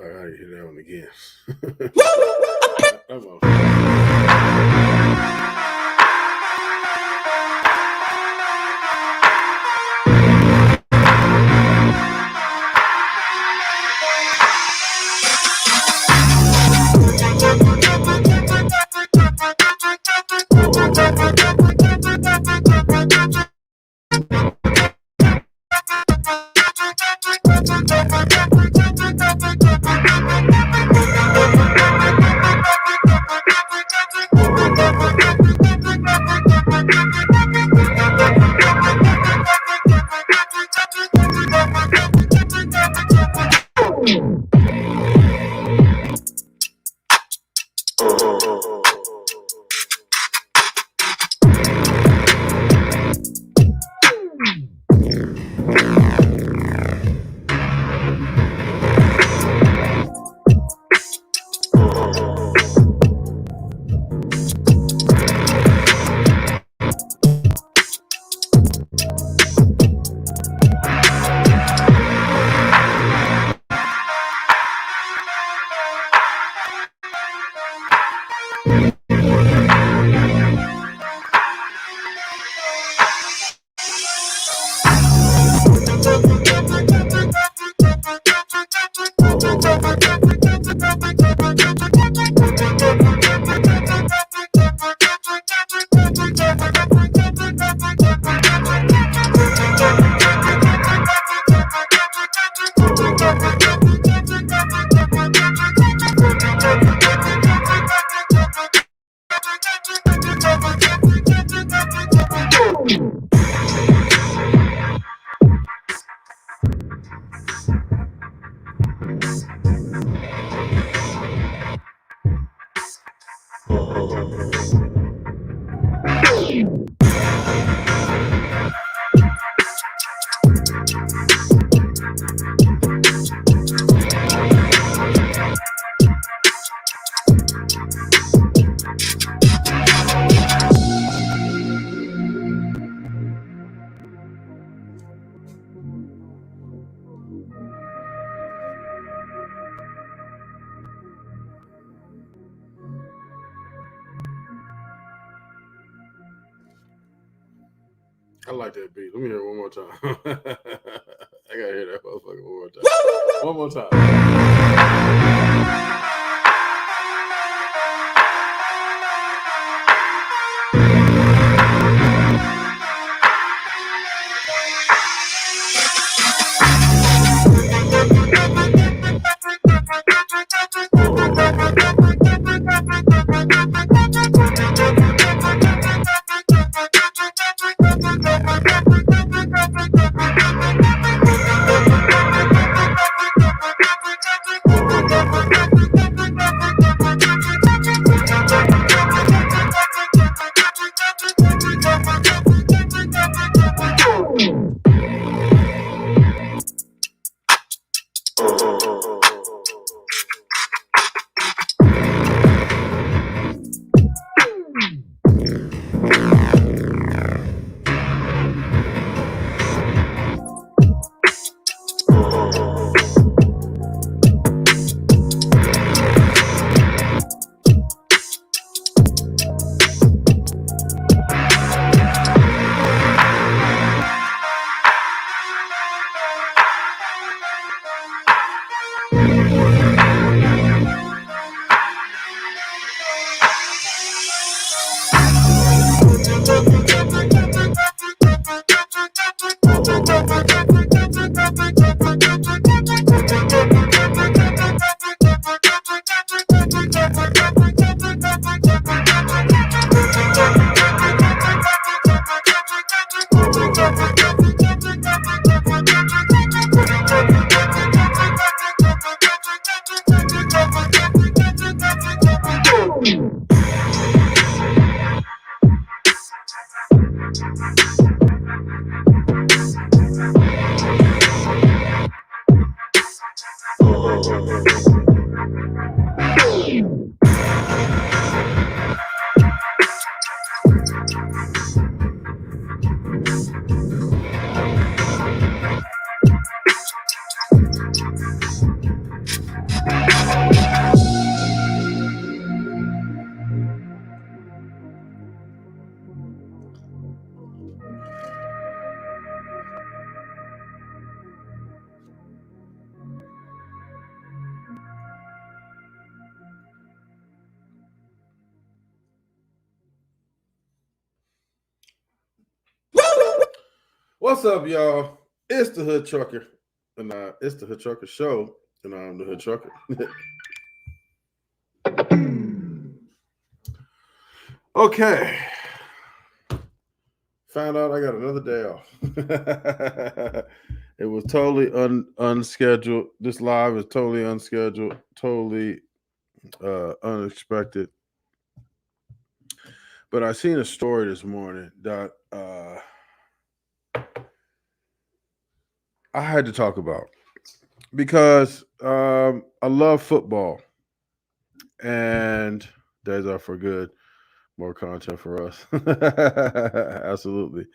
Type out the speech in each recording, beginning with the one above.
I gotta hear that one again. That's all. I like that beat. Let me hear it one more time. I gotta hear that motherfucker one more time. One more time. What's up, y'all? It's the Hood Trucker, and it's the Hood Trucker Show, and I'm the Hood Trucker. Okay. Found out I got another day off. It was totally unscheduled. This live is totally unscheduled, totally unexpected. But I seen a story this morning that I had to talk about because I love football, and days are for good. More content for us. Absolutely.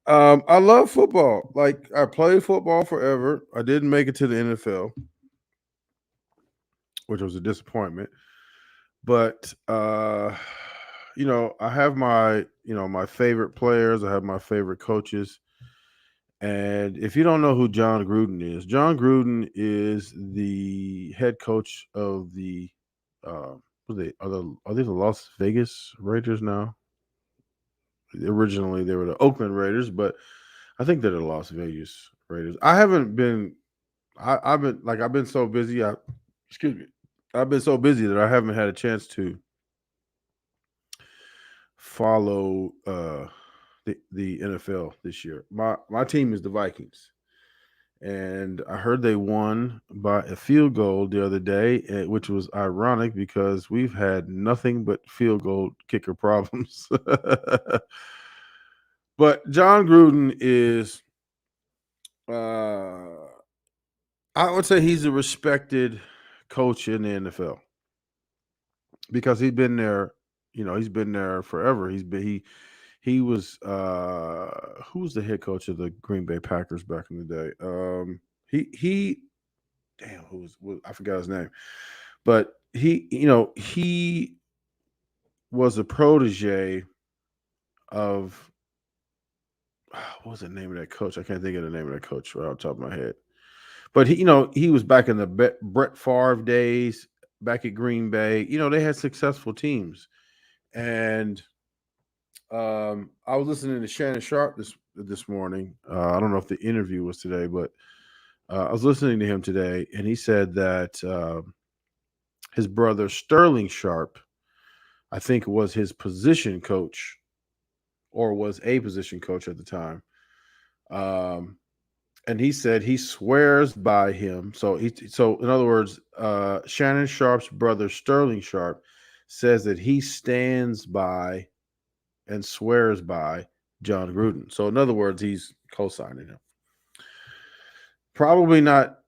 I love football. Like, I played football forever. I didn't make it to the NFL, which was a disappointment. But I have my favorite players. I have my favorite coaches. And if you don't know who Jon Gruden is, Jon Gruden is the head coach of the are they the Las Vegas Raiders now? Originally they were the Oakland Raiders, but I think they're the Las Vegas Raiders. I haven't been. I've been so busy. Excuse me. I've been so busy that I haven't had a chance to follow the NFL this year. My team is the Vikings, and I heard they won by a field goal the other day, which was ironic because we've had nothing but field goal kicker problems. But Jon Gruden is, I would say, he's a respected coach in the NFL because he's been there. He's been there forever. He was who was the head coach of the Green Bay Packers back in the day? He damn who was I forgot his name, but he was a protege of what was the name of that coach? I can't think of the name of that coach right off the top of my head. But he was back in the Brett Favre days, back at Green Bay. They had successful teams, and I was listening to Shannon Sharp this morning. I don't know if the interview was today, but I was listening to him today, and he said that his brother Sterling Sharp, I think, was his position coach, or was a position coach at the time. And he said he swears by him. So in other words, Shannon Sharp's brother Sterling Sharp says that he stands by and swears by Jon Gruden. So in other words, he's co-signing him. Probably not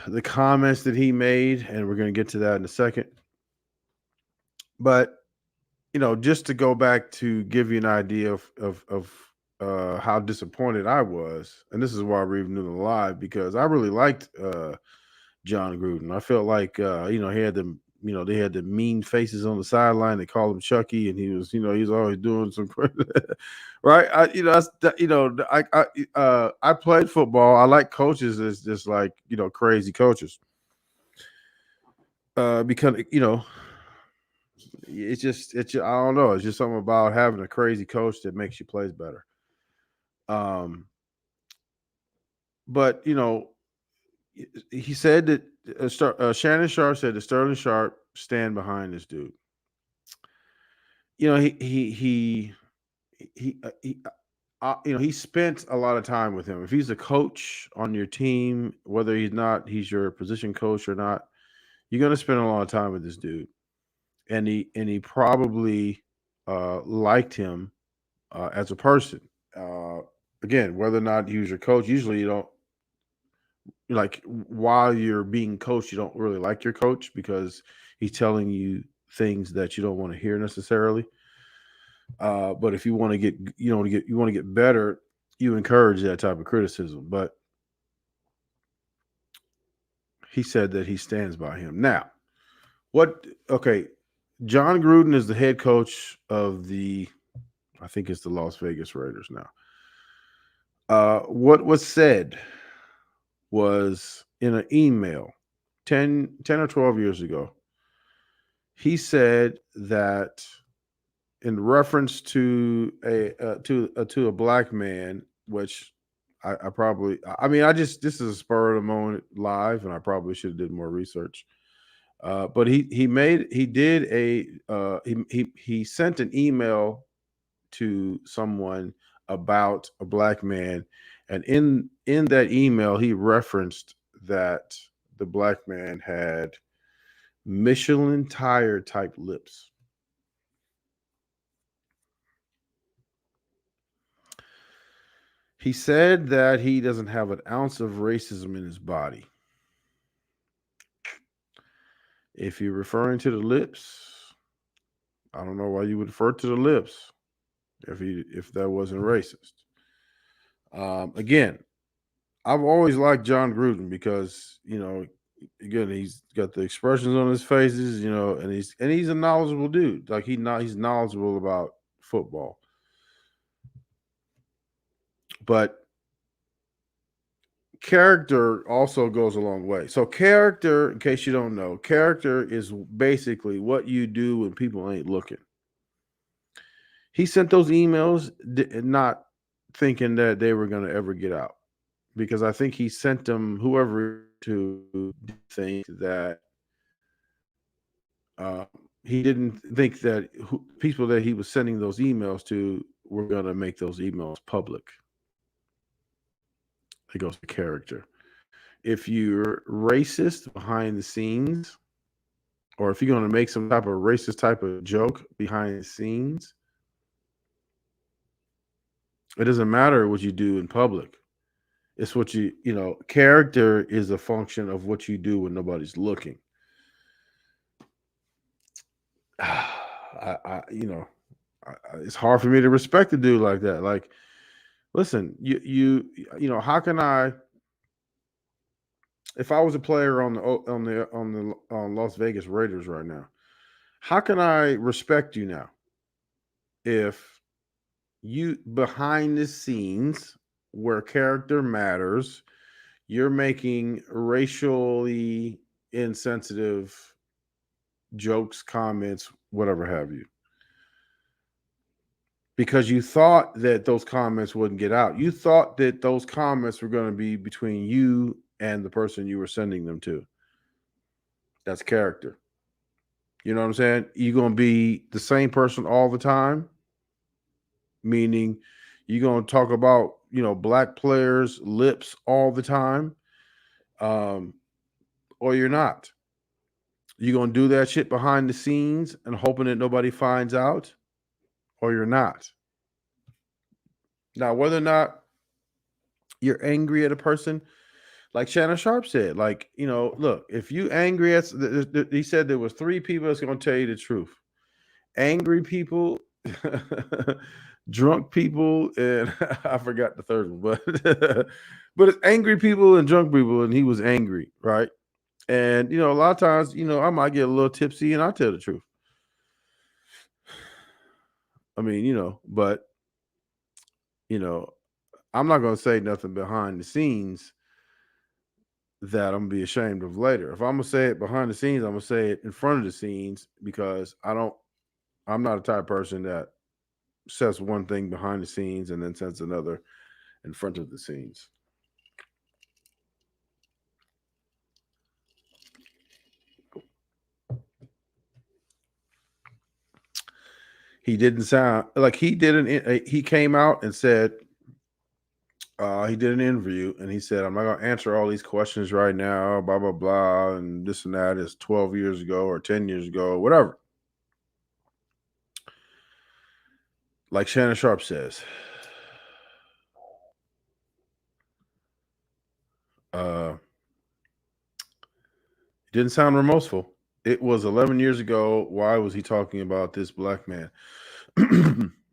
the comments that he made, and we're going to get to that in a second. But just to go back to give you an idea of how disappointed I was, and this is why we're even doing the live, because I really liked Jon Gruden. I felt like he had them. They had the mean faces on the sideline. They called him Chucky, and he was always doing some right. I played football. I like coaches that's just like crazy coaches. Because it's I don't know. It's just something about having a crazy coach that makes you plays better. But he said that Shannon Sharp said that Sterling Sharp stand behind this dude. He spent a lot of time with him. If he's a coach on your team, whether he's your position coach or not, you're gonna spend a lot of time with this dude. And he probably liked him as a person. Again, whether or not he was your coach, usually you don't like while you're being coached, you don't really like your coach because he's telling you things that you don't want to hear necessarily. But if you want to get better, you encourage that type of criticism. But he said that he stands by him. Now, Jon Gruden is the head coach of I think it's the Las Vegas Raiders now. What was said was in an email 10 or 12 years ago. He said that in reference to a black man, which I probably, I mean, I just, this is a spur of the moment live, and I probably should have did more research. But he did he sent an email to someone about a black man, and in that email he referenced that the black man had Michelin tire type lips. He said that he doesn't have an ounce of racism in his body. If you're referring to the lips, I don't know why you would refer to the lips if that wasn't racist. Again, I've always liked Jon Gruden because, again, he's got the expressions on his faces, and he's a knowledgeable dude. Like he's knowledgeable about football. But character also goes a long way. So character, in case you don't know, character is basically what you do when people ain't looking. He sent those emails not thinking that they were going to ever get out, because I think he sent them whoever to think that uh, he didn't think that people that he was sending those emails to were going to make those emails public. It goes to character. If you're racist behind the scenes, or if you're going to make some type of racist type of joke behind the scenes, it doesn't matter what you do in public. It's what character is a function of what you do when nobody's looking. It's hard for me to respect a dude like that. Like, listen, how can I, if I was a player on Las Vegas Raiders right now, how can I respect you now if you behind the scenes where character matters, you're making racially insensitive jokes, comments, whatever have you, because you thought that those comments wouldn't get out. You thought that those comments were going to be between you and the person you were sending them to. That's character. You know what I'm saying? You're going to be the same person all the time, meaning you're going to talk about, black players' lips all the time, or you're not. You're going to do that shit behind the scenes and hoping that nobody finds out, or you're not. Now, whether or not you're angry at a person, like Shannon Sharp said, like, look, if you angry at, he said there was 3 people that's going to tell you the truth: angry people, drunk people, and I forgot the third one, but it's angry people and drunk people, and he was angry, right? And a lot of times, I might get a little tipsy and I tell the truth. I mean, but I'm not going to say nothing behind the scenes that I'm gonna be ashamed of later. If I'm gonna say it behind the scenes, I'm gonna say it in front of the scenes, because I'm not a type of person that says one thing behind the scenes and then says another in front of the scenes. He didn't sound like he came out and said, he did an interview and he said, "I'm not gonna answer all these questions right now, blah blah blah, and this and that is 12 years ago or 10 years ago, or whatever." Like Shannon Sharp says, uh, it didn't sound remorseful. It was 11 years ago. Why was he talking about this black man?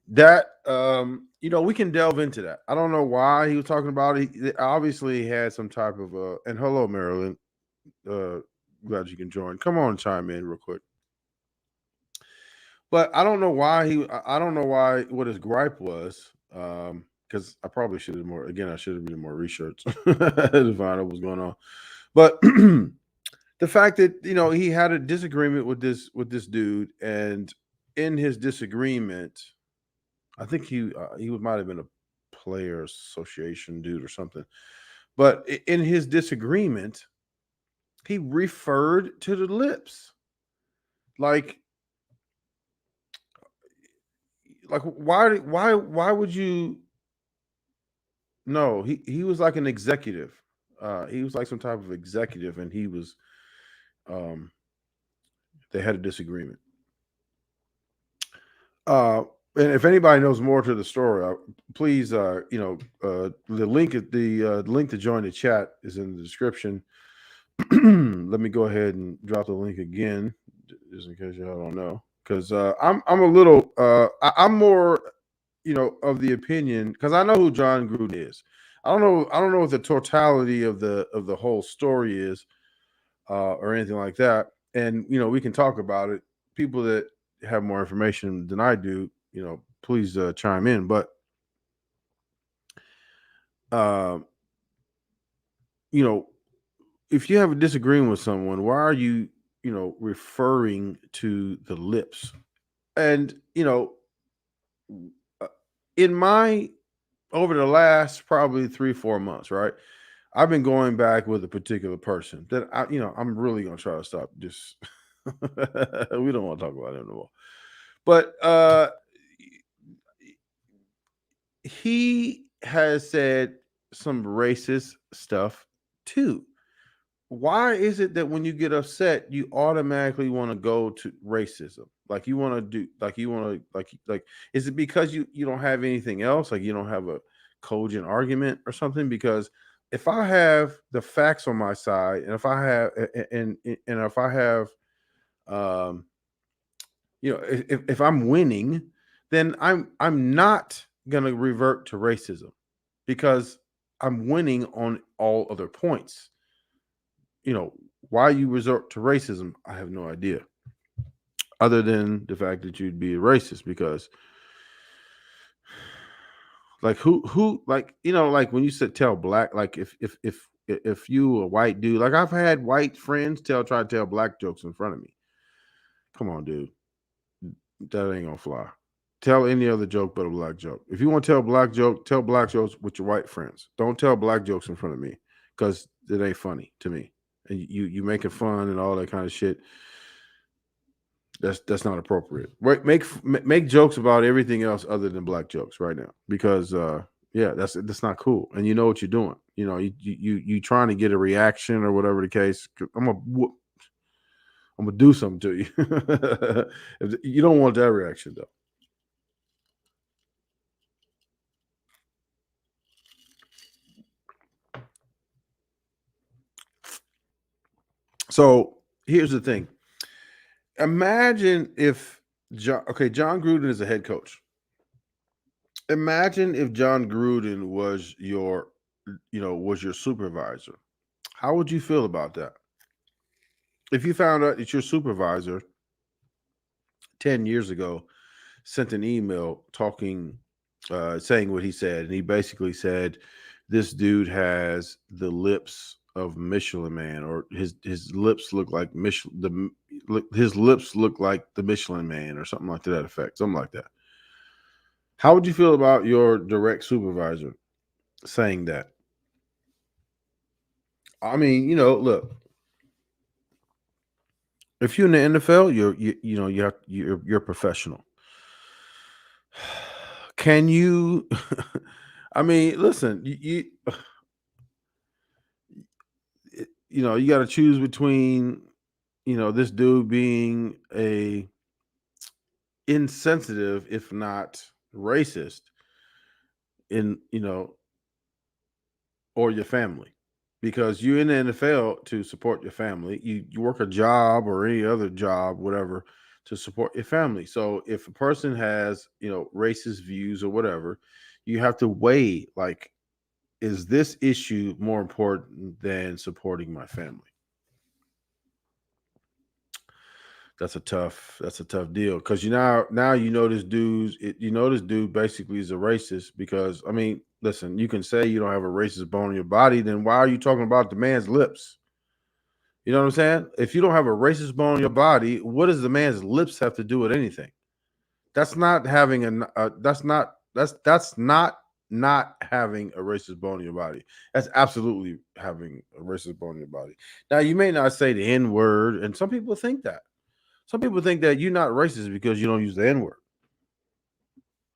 That we can delve into that. I don't know why he was talking about it. He obviously had some type of and hello Marilyn. Glad you can join. Come on, chime in real quick. But I don't know why I don't know why what his gripe was. Because I probably should have more. Again, I should have been more research to find out what's going on. But the fact that he had a disagreement with this dude, and in his disagreement, I think he might have been a Players Association dude or something. But in his disagreement, he referred to the lips. Like why would you? No, he was like an executive. He was like some type of executive, and he was um they had a disagreement. Uh, and if anybody knows more to the story, please, the link to join the chat is in the description. Let me go ahead and drop the link again, just in case y'all don't know, because I'm a little I'm more of the opinion, because I know who Jon Gruden is. I don't know what the totality of the whole story is, or anything like that. And we can talk about it. People that have more information than I do, please chime in. But uh, you know, if you have a disagreement with someone, why are you, referring to the lips? And uh, in my over the last probably 3-4 months, right? I've been going back with a particular person that I'm really gonna try to stop. Just we don't want to talk about it anymore. But he has said some racist stuff too. Why is it that when you get upset, you automatically want to go to racism? Like you want to do, like you want to, like, is it because you don't have anything else? Like you don't have a cogent argument or something? Because if I have the facts on my side, and if I have, and if I have, um, if I'm winning, then I'm not gonna revert to racism because I'm winning on all other points. Why you resort to racism, I have no idea. Other than the fact that you'd be a racist, because like who like like when you said tell black, like if you a white dude, like I've had white friends try to tell black jokes in front of me. Come on, dude. That ain't gonna fly. Tell any other joke but a black joke. If you want to tell black joke, tell black jokes with your white friends. Don't tell black jokes in front of me because it ain't funny to me. And you making fun and all that kind of shit. That's not appropriate. Right? Make jokes about everything else other than black jokes right now, because yeah, that's not cool. And you know what you're doing. You trying to get a reaction or whatever the case. I'm gonna do something to you. If you don't want that reaction though. So here's the thing. Imagine if Jon Gruden is a head coach. Imagine if Jon Gruden was your supervisor. How would you feel about that? If you found out that your supervisor 10 years ago sent an email saying what he said, and he basically said, this dude has the lips of Michelin Man, or his lips look like his lips look like the Michelin Man, or something like that effect, something like that. How would you feel about your direct supervisor saying that? I mean, look, if you're in the NFL, you're professional. Can you? I mean, listen, you got to choose between this dude being a insensitive, if not racist, in or your family, because you're in the NFL to support your family. You work a job or any other job, whatever, to support your family. So if a person has racist views or whatever, you have to weigh, like, is this issue more important than supporting my family? That's a tough deal, because now this dude basically is a racist, because I mean, listen, you can say you don't have a racist bone in your body, then why are you talking about the man's lips? You know what I'm saying? If you don't have a racist bone in your body, what does the man's lips have to do with anything? That's not having that's not not having a racist bone in your body. That's absolutely having a racist bone in your body. Now, you may not say the N word, and some people think that. Some people think that you're not racist because you don't use the N word.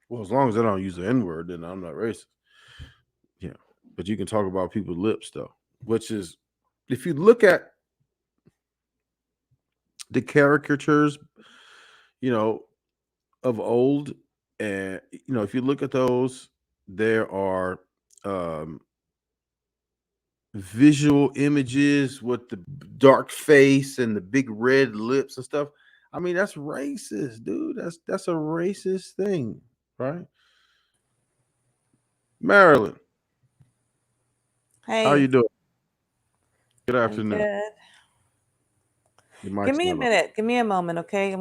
Well, as long as I don't use the N word, then I'm not racist. Yeah, but you can talk about people's lips though, which is, if you look at the caricatures, you know, of old, and if you look at those, there are um, visual images with the dark face and the big red lips and stuff. I mean, that's racist, dude. That's a racist thing, right? Marilyn, how you Hey, doing? Good I'm afternoon. good. Your Give mic's me a not on. minute. Give me a moment, okay? I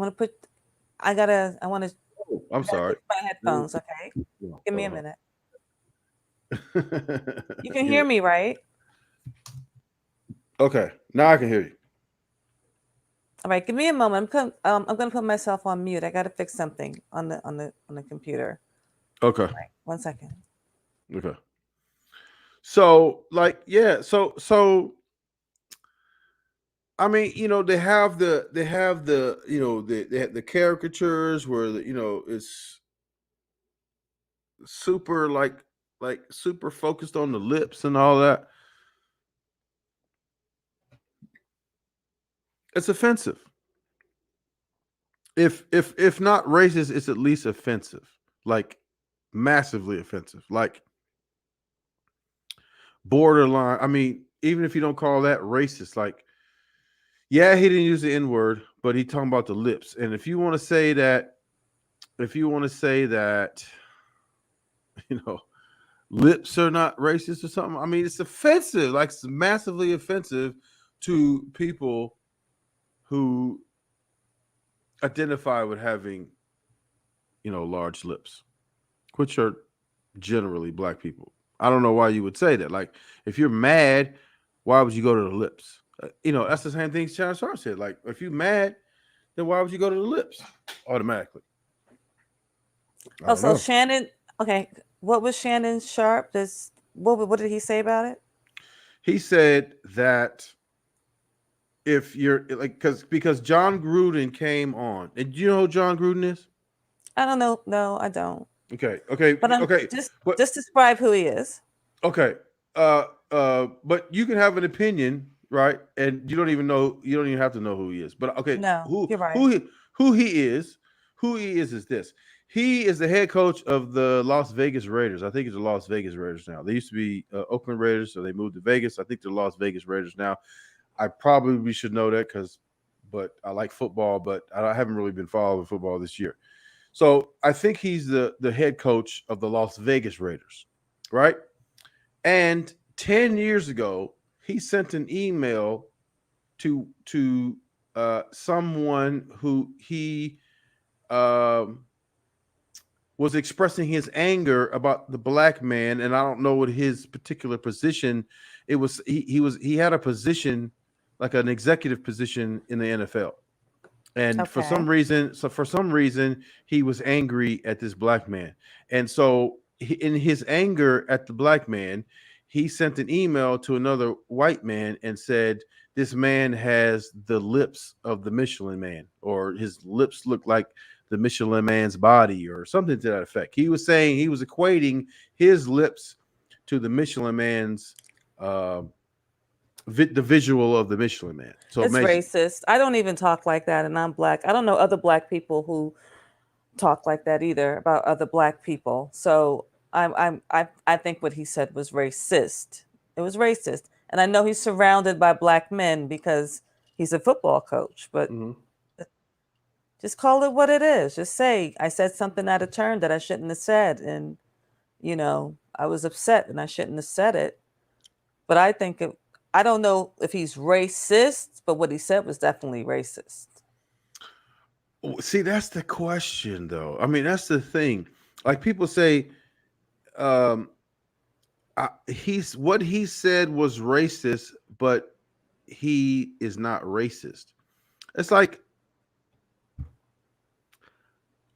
want to, Oh, I'm I gotta sorry. fix my headphones, okay? Yeah, Give me a hold minute. on. You can Yeah. hear me, right? Okay, now I can hear you. All right, give me a moment. I'm gonna put myself on mute. I gotta fix something on the computer. Okay. Right, 1 second. Okay. So, like, yeah. So I mean, they have the caricatures where it's super like super focused on the lips and all that. It's offensive. If not racist, it's at least offensive. Like massively offensive. Like borderline. I mean, even if you don't call that racist, like, yeah, he didn't use the N word, but he talking about the lips. And if you want to say that, you know, lips are not racist or something. I mean, it's offensive. Like, it's massively offensive to people who identify with having, large lips, which are generally black people. I don't know why you would say that. Like, if you're mad, why would you go to the lips? That's the same thing Shannon Sharp said. Like, if you're mad, then why would you go to the lips automatically? I Oh, don't so know. Shannon. Okay, what was Shannon Sharp? What did he say about it? He said that if you're like, because Jon Gruden came on, and do you know who Jon Gruden is? I don't know. No, I don't. Okay, okay, But I'm okay. just But just describe who he is. okay, but you can have an opinion, right? And you don't even have to know who he is. But okay, No, who you're right. who he who he is, is this. He is the head coach of the Las Vegas Raiders. I think it's the Las Vegas Raiders now. They used to be Oakland Raiders, so they moved to Vegas. I think they're Las Vegas Raiders now. I probably should know that but I like football, but I haven't really been following football this year. So I think he's the head coach of the Las Vegas Raiders, right? And 10 years ago, he sent an email to someone who he um, was expressing his anger about the black man, and I don't know what his particular position. It was he had a position, like an executive position in the NFL, and Okay. for some reason he was angry at this black man, and so in his anger at the black man, he sent an email to another white man and said, this man has the lips of the Michelin man, or his lips look like the Michelin man's body, or something to that effect. He was saying, he was equating his lips to the Michelin man's uh, the visual of the Michelin man. So It's amazing. racist. I don't even talk like that, and I'm black. I don't know other black people who talk like that either about other black people. So I think what he said was racist. It was racist, and I know he's surrounded by black men because he's a football coach. But Mm-hmm. just call it what it is. Just say I said something out of turn that I shouldn't have said, and I was upset and I shouldn't have said it. But I don't know if he's racist, but what he said was definitely racist. See, that's the question, though. I mean, that's the thing. Like, people say, um, he's what he said was racist, but he is not racist. It's like,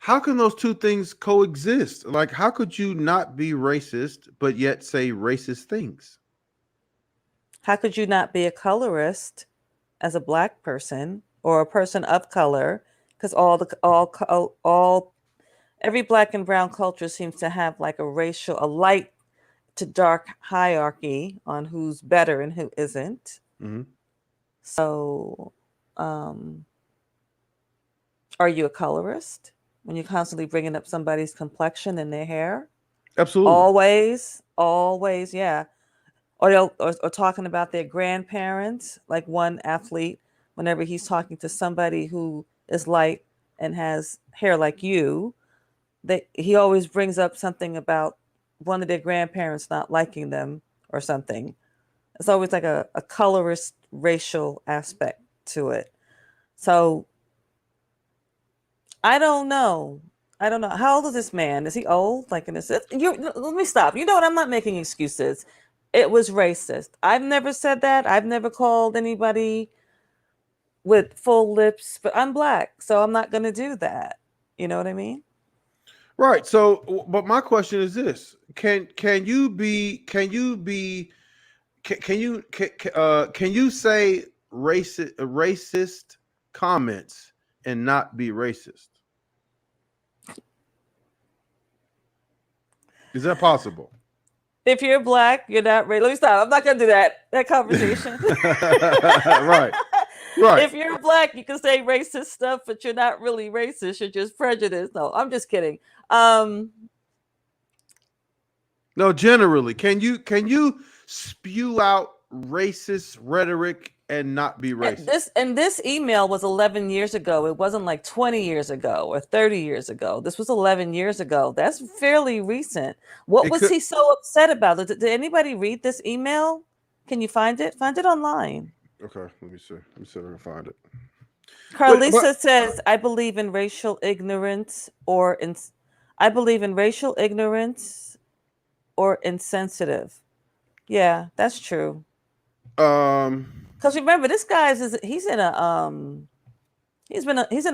how can those two things coexist? Like, how could you not be racist but yet say racist things? How could you not be a colorist as a black person or a person of color? Because all every black and brown culture seems to have like a light to dark hierarchy on who's better and who isn't. Mm-hmm. So, um, are you a colorist when you're constantly bringing up somebody's complexion and their hair? Absolutely. Always, yeah. Or talking about their grandparents, like one athlete, whenever he's talking to somebody who is light and has hair like you, he always brings up something about one of their grandparents not liking them or something. It's always like a colorist racial aspect to it. So I don't know. I don't know. How old is this man? Is he old? Like in this? Let me stop. You know what? I'm not making excuses. It was racist. I've never said that. I've never called anybody with full lips, but I'm black, so I'm not going to do that. You know what I mean? Right. So, but my question is this: can you say racist comments and not be racist? Is that possible? If you're black, you're not racist. Let me stop. I'm not going to do that conversation. Right. Right. If you're black, you can say racist stuff, but you're not really racist. You're just prejudiced. No, I'm just kidding. No, generally, can you spew out racist rhetoric and not be racist? This email was 11 years ago. It wasn't like 20 years ago or 30 years ago. This was 11 years ago. That's fairly recent. What It was could. he so upset about? Did anybody read this email? Can you find it? Find it online. Okay, let me see. Let me see if I can find it. But Carlisa says, "I believe in racial ignorance I believe in racial ignorance or insensitive." Yeah, that's true. um, Because remember, this guy's he's in a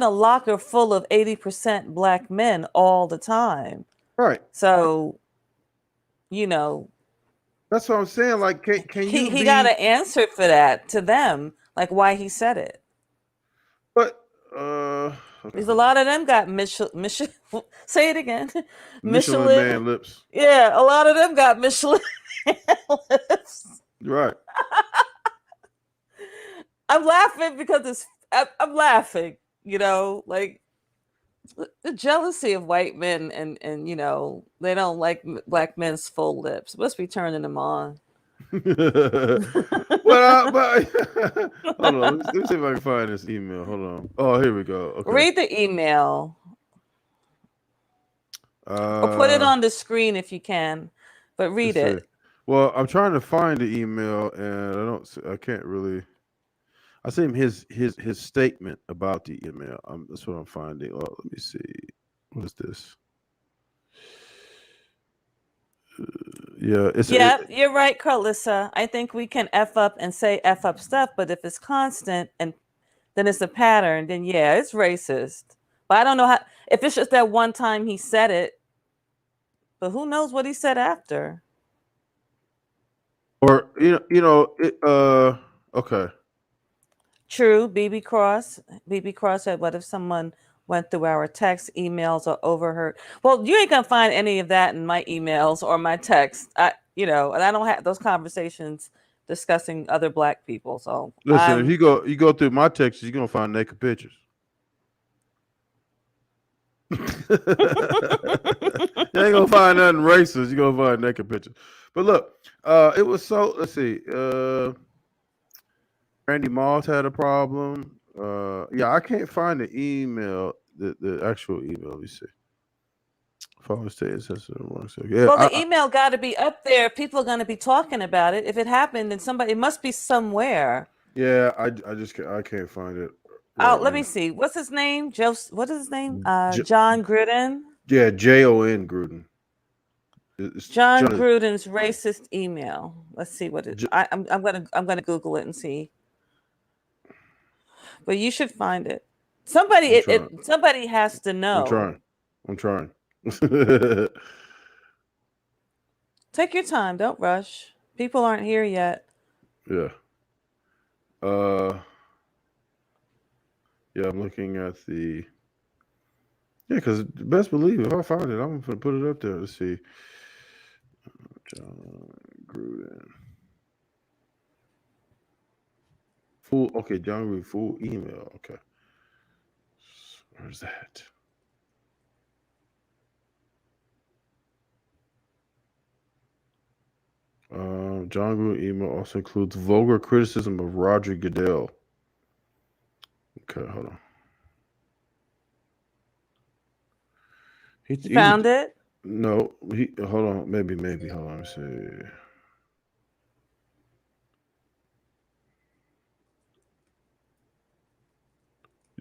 locker full of 80% black men all the time. right. So, you know, That's what I'm saying. Like, can you he got be? to answer for that to them, like why he said it. But okay, Because a hold on. lot of them got Michelin. Say it again, Michelin Michelin. man lips. Yeah, a lot of them got Michelin lips. Right. I'm laughing because I'm laughing. Like the jealousy of white men and they don't like black men's full lips. Must be turning them on. but hold on. Let me see if I can find this email. Hold on. Oh, here we go. Okay. Read the email or put it Uh, on the screen if you can, but read let's see. it. Well, I'm trying to find the email, and I can't really. I see his statement about the email. That's what I'm finding. Oh, let me see. What is this? Yeah, Yep, you're right, Carlissa. I think we can F up and say F up stuff, but if it's constant and then it's a pattern, then yeah, it's racist. But I don't know how, if it's just that one time he said it, but who knows what he said after. or okay. True, BB Cross said, what if someone went through our text, emails, or overheard? Well, you ain't gonna find any of that in my emails or my text. And I don't have those conversations discussing other black people. So Listen, if you go through my texts, you're gonna find naked pictures. You ain't gonna find nothing racist. You're gonna find naked pictures. But look, it was so. Let's see. Randy Moss had a problem. Yeah, I can't find the email, the actual email. Let me see. Father's Day is yeah. well, the email got to be up there. People are going to be talking about it. If it happened, then it must be somewhere. Yeah, I just I can't find it Oh, right let me now. see. What's his name? What is his name? J- Jon Gruden. yeah, Jon Gruden. It's Jon John. Gruden's racist email. Let's see what it. J- I'm gonna Google it and see. But you should find it. I'm trying. Somebody has to I'm know. trying. I'm trying. Take your time. Don't rush. People aren't here yet. Yeah. Uh. Yeah. I'm looking at the. Yeah, because best believe if I find it, I'm gonna put it up there. Let's see. Jon Gruden. Full. Okay, Jon Gruden. Full email. Okay. Where's that? Jon Gruden email also includes vulgar criticism of Roger Goodell. Okay, hold on. You He found it? no. He hold on. Maybe. Hold on. Let me see.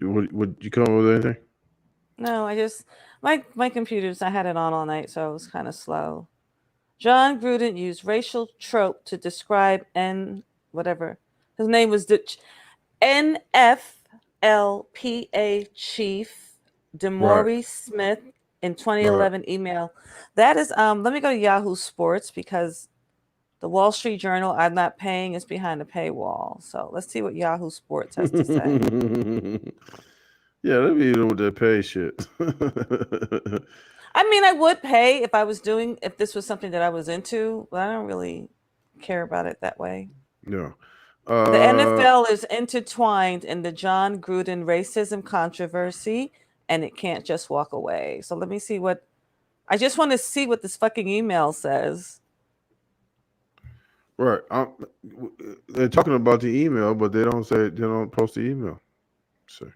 Would you come up with anything? No, I just my computers. I had it on all night, so it was kind of slow. Jon Gruden used racial trope to describe whatever his name was NFLPA chief Right. Demaurice Smith in Right. 2011 email. That is let me go to Yahoo Sports because the Wall Street Journal I'm not paying is behind a paywall. So let's see what Yahoo Sports has to say. Yeah, let me know with that pay shit. I mean, I would pay if this was something that I was into, but I don't really care about it that way. Yeah. The Uh, NFL is intertwined in the Jon Gruden racism controversy, and it can't just walk away. So let me see what I just want to see what this fucking email says. right. They're talking about the email, but they don't post the email. So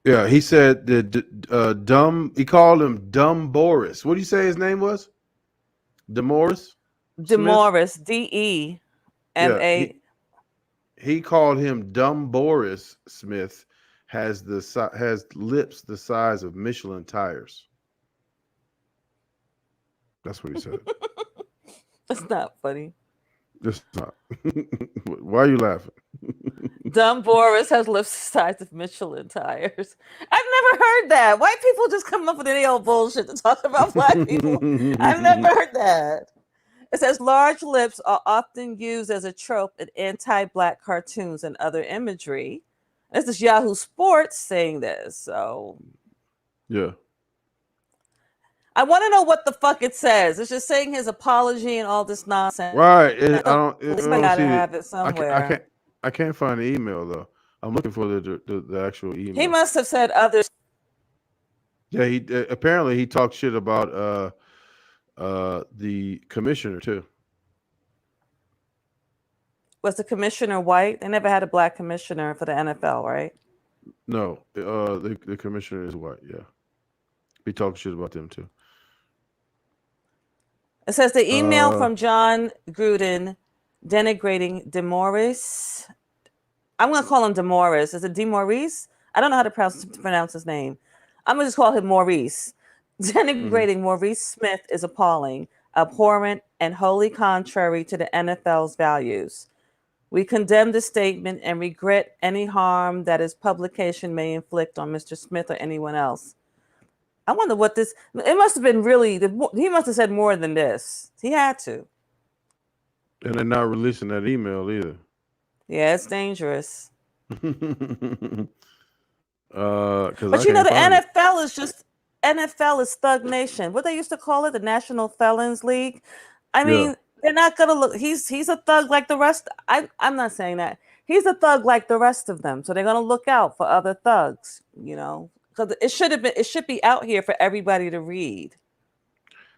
yeah, he said that dumb. He called him Dumb Boris. What do you say his name was? Demoris Smith. Demaurice, Yeah, DEMA. he called him Dumb Boris Smith. Has lips the size of Michelin tires. That's what he said. That's not funny. It's not. Why are you laughing? Dumb Boris has lips the size of Michelin tires. I've never heard that. White people just come up with any old bullshit to talk about black people. I've never heard that. It says large lips are often used as a trope in anti-black cartoons and other imagery. This is Yahoo Sports saying this. So Yeah. I want to know what the fuck it says. It's just saying his apology and all this nonsense. Right. So I somebody don't got to see it. have it I can't. I somewhere. can't. I can't find the email though. I'm looking for the actual He email. must have said others. Yeah. He apparently he talked shit about the commissioner too. Was the commissioner white? They never had a black commissioner for the NFL, right? No. The commissioner is white. Yeah. He talked shit about them too. It says the email Uh. from Jon Gruden denigrating Demaurice. I'm going to call him Demaurice. Is it Demaurice? I don't know how to pronounce his name. I'm going to just call him Maurice. Mhm. Denigrating Maurice Smith is appalling, abhorrent, and wholly contrary to the NFL's values. We condemn the statement and regret any harm that his publication may inflict on Mr. Smith or anyone else. I wonder what this. It must have been really. He must have said more than this. He had to. And they're not releasing that email either. Yeah, it's dangerous. Because I But you know, can't the find it. NFL is just NFL is Thug Nation. What they used to call it, the National Felons League. I Yeah. mean, they're not gonna look. He's a thug like the rest. I'm not saying that. He's a thug like the rest of them. So they're gonna look out for other thugs. You know, because it should have been. It should be out here for everybody to read.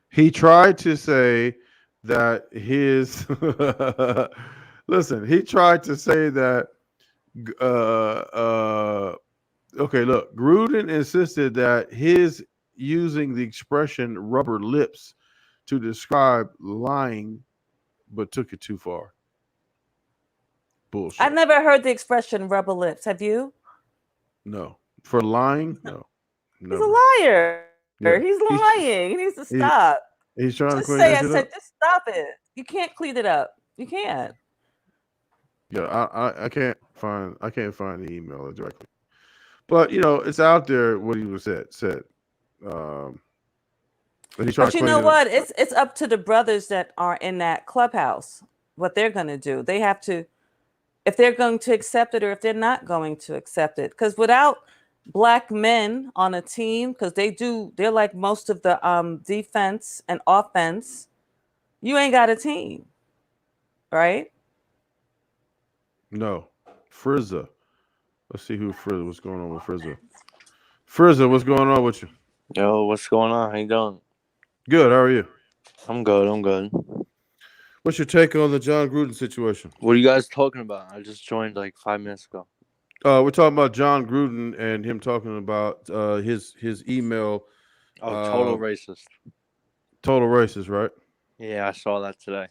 He tried to say that his listen. He tried to say that okay, look, Gruden insisted that his using the expression rubber lips to describe lying, but took it too far. I've Bullshit. never heard the expression "rubber lips." Have you? No. For lying? No. He's a Never. liar. He's Yeah. lying. He needs to He, stop. he's trying Just to clean say I that shit said. up. Just stop it. You can't clean it up. You can't. Yeah, I can't find the email directly. But it's out there what he was said. Um, and he tried But to you claim know that. what? It's up to the brothers that are in that clubhouse what they're going to do. They have to, if they're going to accept it or if they're not going to accept it. Because without black men on a team, because they're like most of the defense and offense, you ain't got a team, right? No, Frizza. Let's see what's going on with Frizza. Frizza, what's going on with you? Yo, what's going on? How you doing? Good. How are you? I'm good. I'm good. What's your take on the Jon Gruden situation? What are you guys talking about? I just joined like 5 minutes ago. We're talking about Jon Gruden and him talking about his email. Oh, total Uh, racist. total racist, right? Yeah, I saw that today.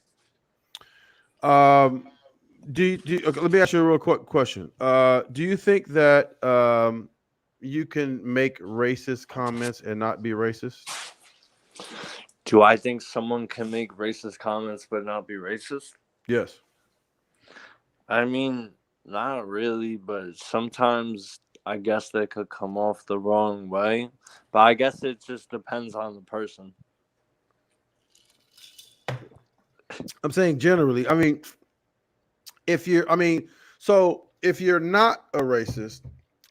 Um, okay, let me ask you a real quick question. Do you think that you can make racist comments and not be racist? Do I think someone can make racist comments but not be racist? Yes. I mean, not really, but sometimes I guess they could come off the wrong way. But I guess it just depends on the person. I'm saying generally. I mean, so if you're not a racist,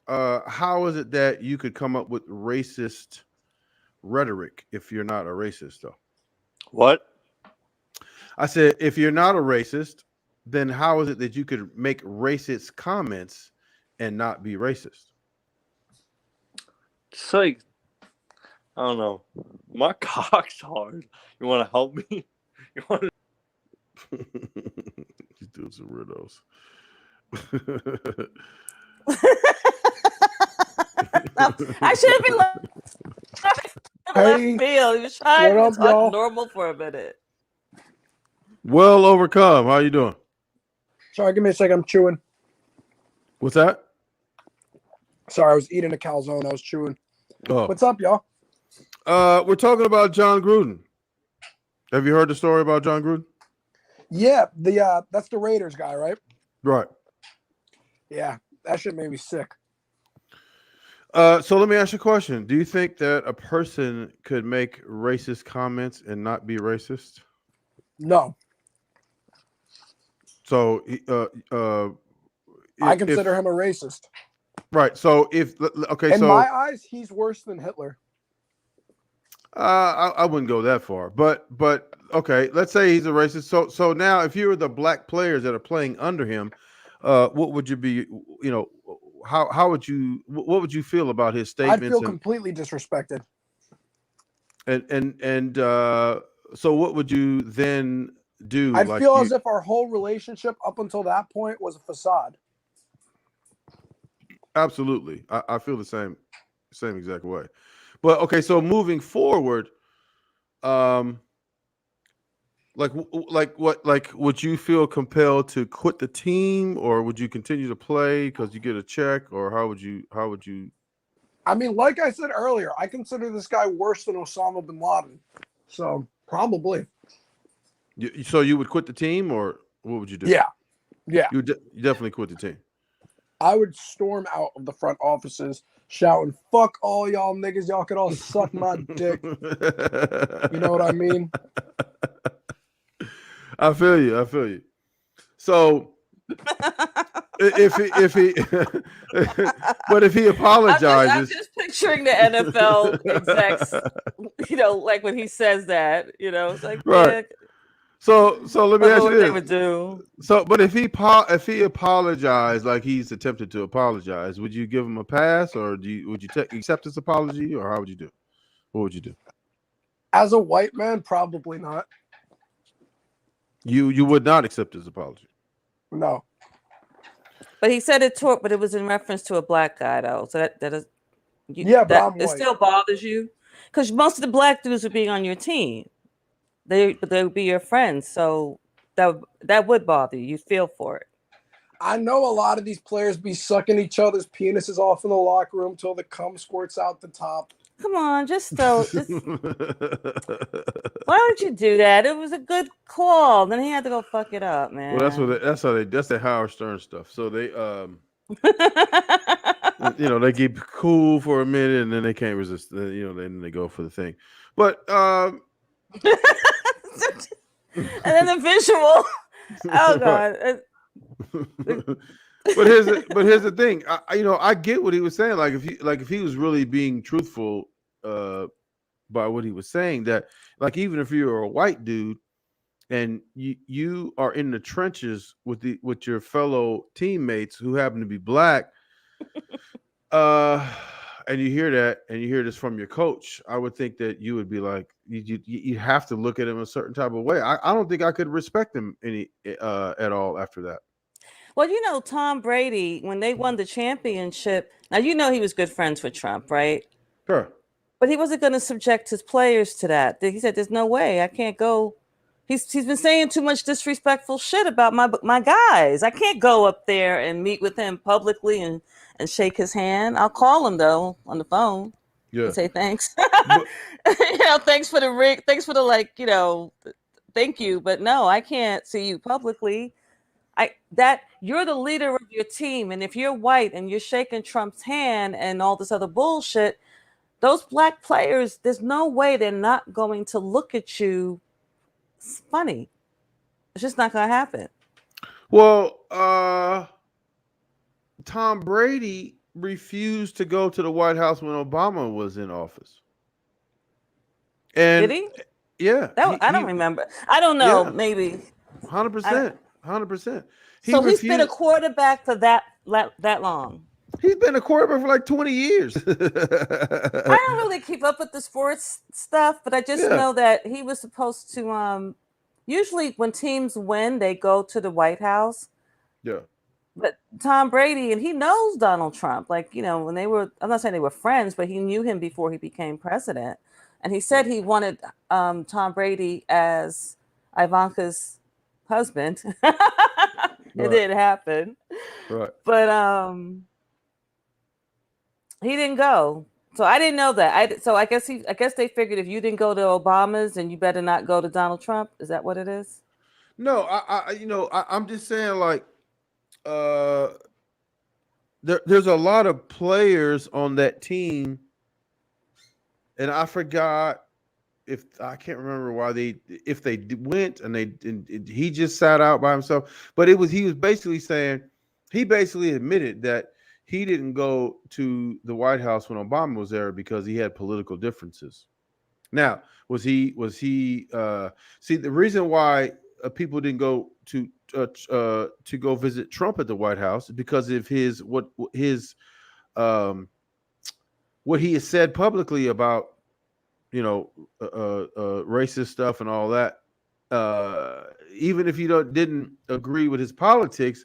how is it that you could come up with racist rhetoric if you're not a racist, though? What? I said, if you're not a racist, then how is it that you could make racist comments and not be racist? It's like, I don't know. My cock's hard. You want to help me? You want to? These dudes are weirdos. I should have been left Hey, field. He was trying what to up, talk y'all? normal for a minute. Well overcome. How you doing? Sorry, give me a second. I'm chewing. What's that? Sorry, I was eating a calzone. I was chewing. Oh, What's up, y'all? we're talking about Jon Gruden. Have you heard the story about Jon Gruden? Yeah, that's the Raiders guy, right? Right. Yeah, that shit made me sick. So let me ask you a question. Do you think that a person could make racist comments and not be racist? No, So, I if consider him a racist. right. So if okay, In so my eyes, he's worse than Hitler. I wouldn't go that far, but okay. Let's say he's a racist. So now, if you were the black players that are playing under him, what would you be? You know, how would you? What would you feel about his I'd statements feel completely disrespected. so what would you then do? I'd Like feel you as if our whole relationship up until that point was a facade. absolutely. I feel the same exact way. But okay, so moving forward, um, would you feel compelled to quit the team, or would you continue to play because you get a check, or how would you? I mean, like I said earlier, I consider this guy worse than Osama bin Laden. So probably. So you would quit the team, or what would you do? Yeah. You definitely quit the team. I would storm out of the front offices shouting, "Fuck all y'all niggas, y'all could all suck my dick." You know what I mean? I feel you. I feel you. So if he but if he I'm apologizes, just picturing the NFL execs, like when he says that, it's like, right. yeah, So let me ask what you they this. would do. So, but if he apologized like he's attempted to apologize, would you give him a pass, or would you accept his apology, or how would you do? What would you do? As a white man, probably not. You would not accept his apology. No. But he said but it was in reference to a black guy though. So that is Yeah, but I'm it white. still bothers you because most of the black dudes would be on your team. They would be your friends, so that would bother you. You feel for it. I know a lot of these players be sucking each other's penises off in the locker room till the cum squirts out the top. Come on, why would you do that? It was a good call. Then he had to go fuck it up, man. Well, that's the Howard Stern stuff. So they They get cool for a minute and then they can't resist. Then they go for the thing. But And then the visual. Oh right. God. But here's the thing. I get what he was saying. If he was really being truthful by what he was saying, that like even if you're a white dude and you are in the trenches with your fellow teammates who happen to be black, and you hear that and you hear this from your coach, I would think that you would be like, you have to look at him a certain type of way. I don't think I could respect him any at all after that. Well, Tom Brady, when they won the championship, now he was good friends with Trump, right? Sure. But he wasn't going to subject his players to that. He said, "There's no way I can't go." He's been saying too much disrespectful shit about my guys. I can't go up there and meet with him publicly and shake his hand. I'll call him though on the phone Yeah. and say thanks. But, Thanks for the ring. Thanks for the thank you. But no, I can't see you publicly. You're the leader of your team, and if you're white and you're shaking Trump's hand and all this other bullshit, those black players, there's no way they're not going to look at you funny. It's just not going to happen. well, Tom Brady refused to go to the White House when Obama was in office. And Did he? yeah, I don't remember. I don't know. Yeah. Maybe 100%. 100%. So he's been a quarterback for that long. He's been a quarterback for like 20 years. I don't really keep up with the sports stuff, but I just know that he was supposed to. Usually, when teams win, they go to the White House. Yeah. But Tom Brady, and he knows Donald Trump. Like, when they were, I'm not saying they were friends, but he knew him before he became president. And he said he wanted Tom Brady as Ivanka's husband. It didn't happen. Right. But he didn't go. So I didn't know that. I guess they figured if you didn't go to Obama's, then you better not go to Donald Trump. Is that what it is? No, I'm just saying, like, there's a lot of players on that team, and I forgot I can't remember why if they went and he just sat out by himself. But he was basically saying, he basically admitted that he didn't go to the White House when Obama was there because he had political differences. Now, was he see the reason why people didn't go to go visit Trump at the White House is because of what he has said publicly about racist stuff and all that. Even if you didn't agree with his politics,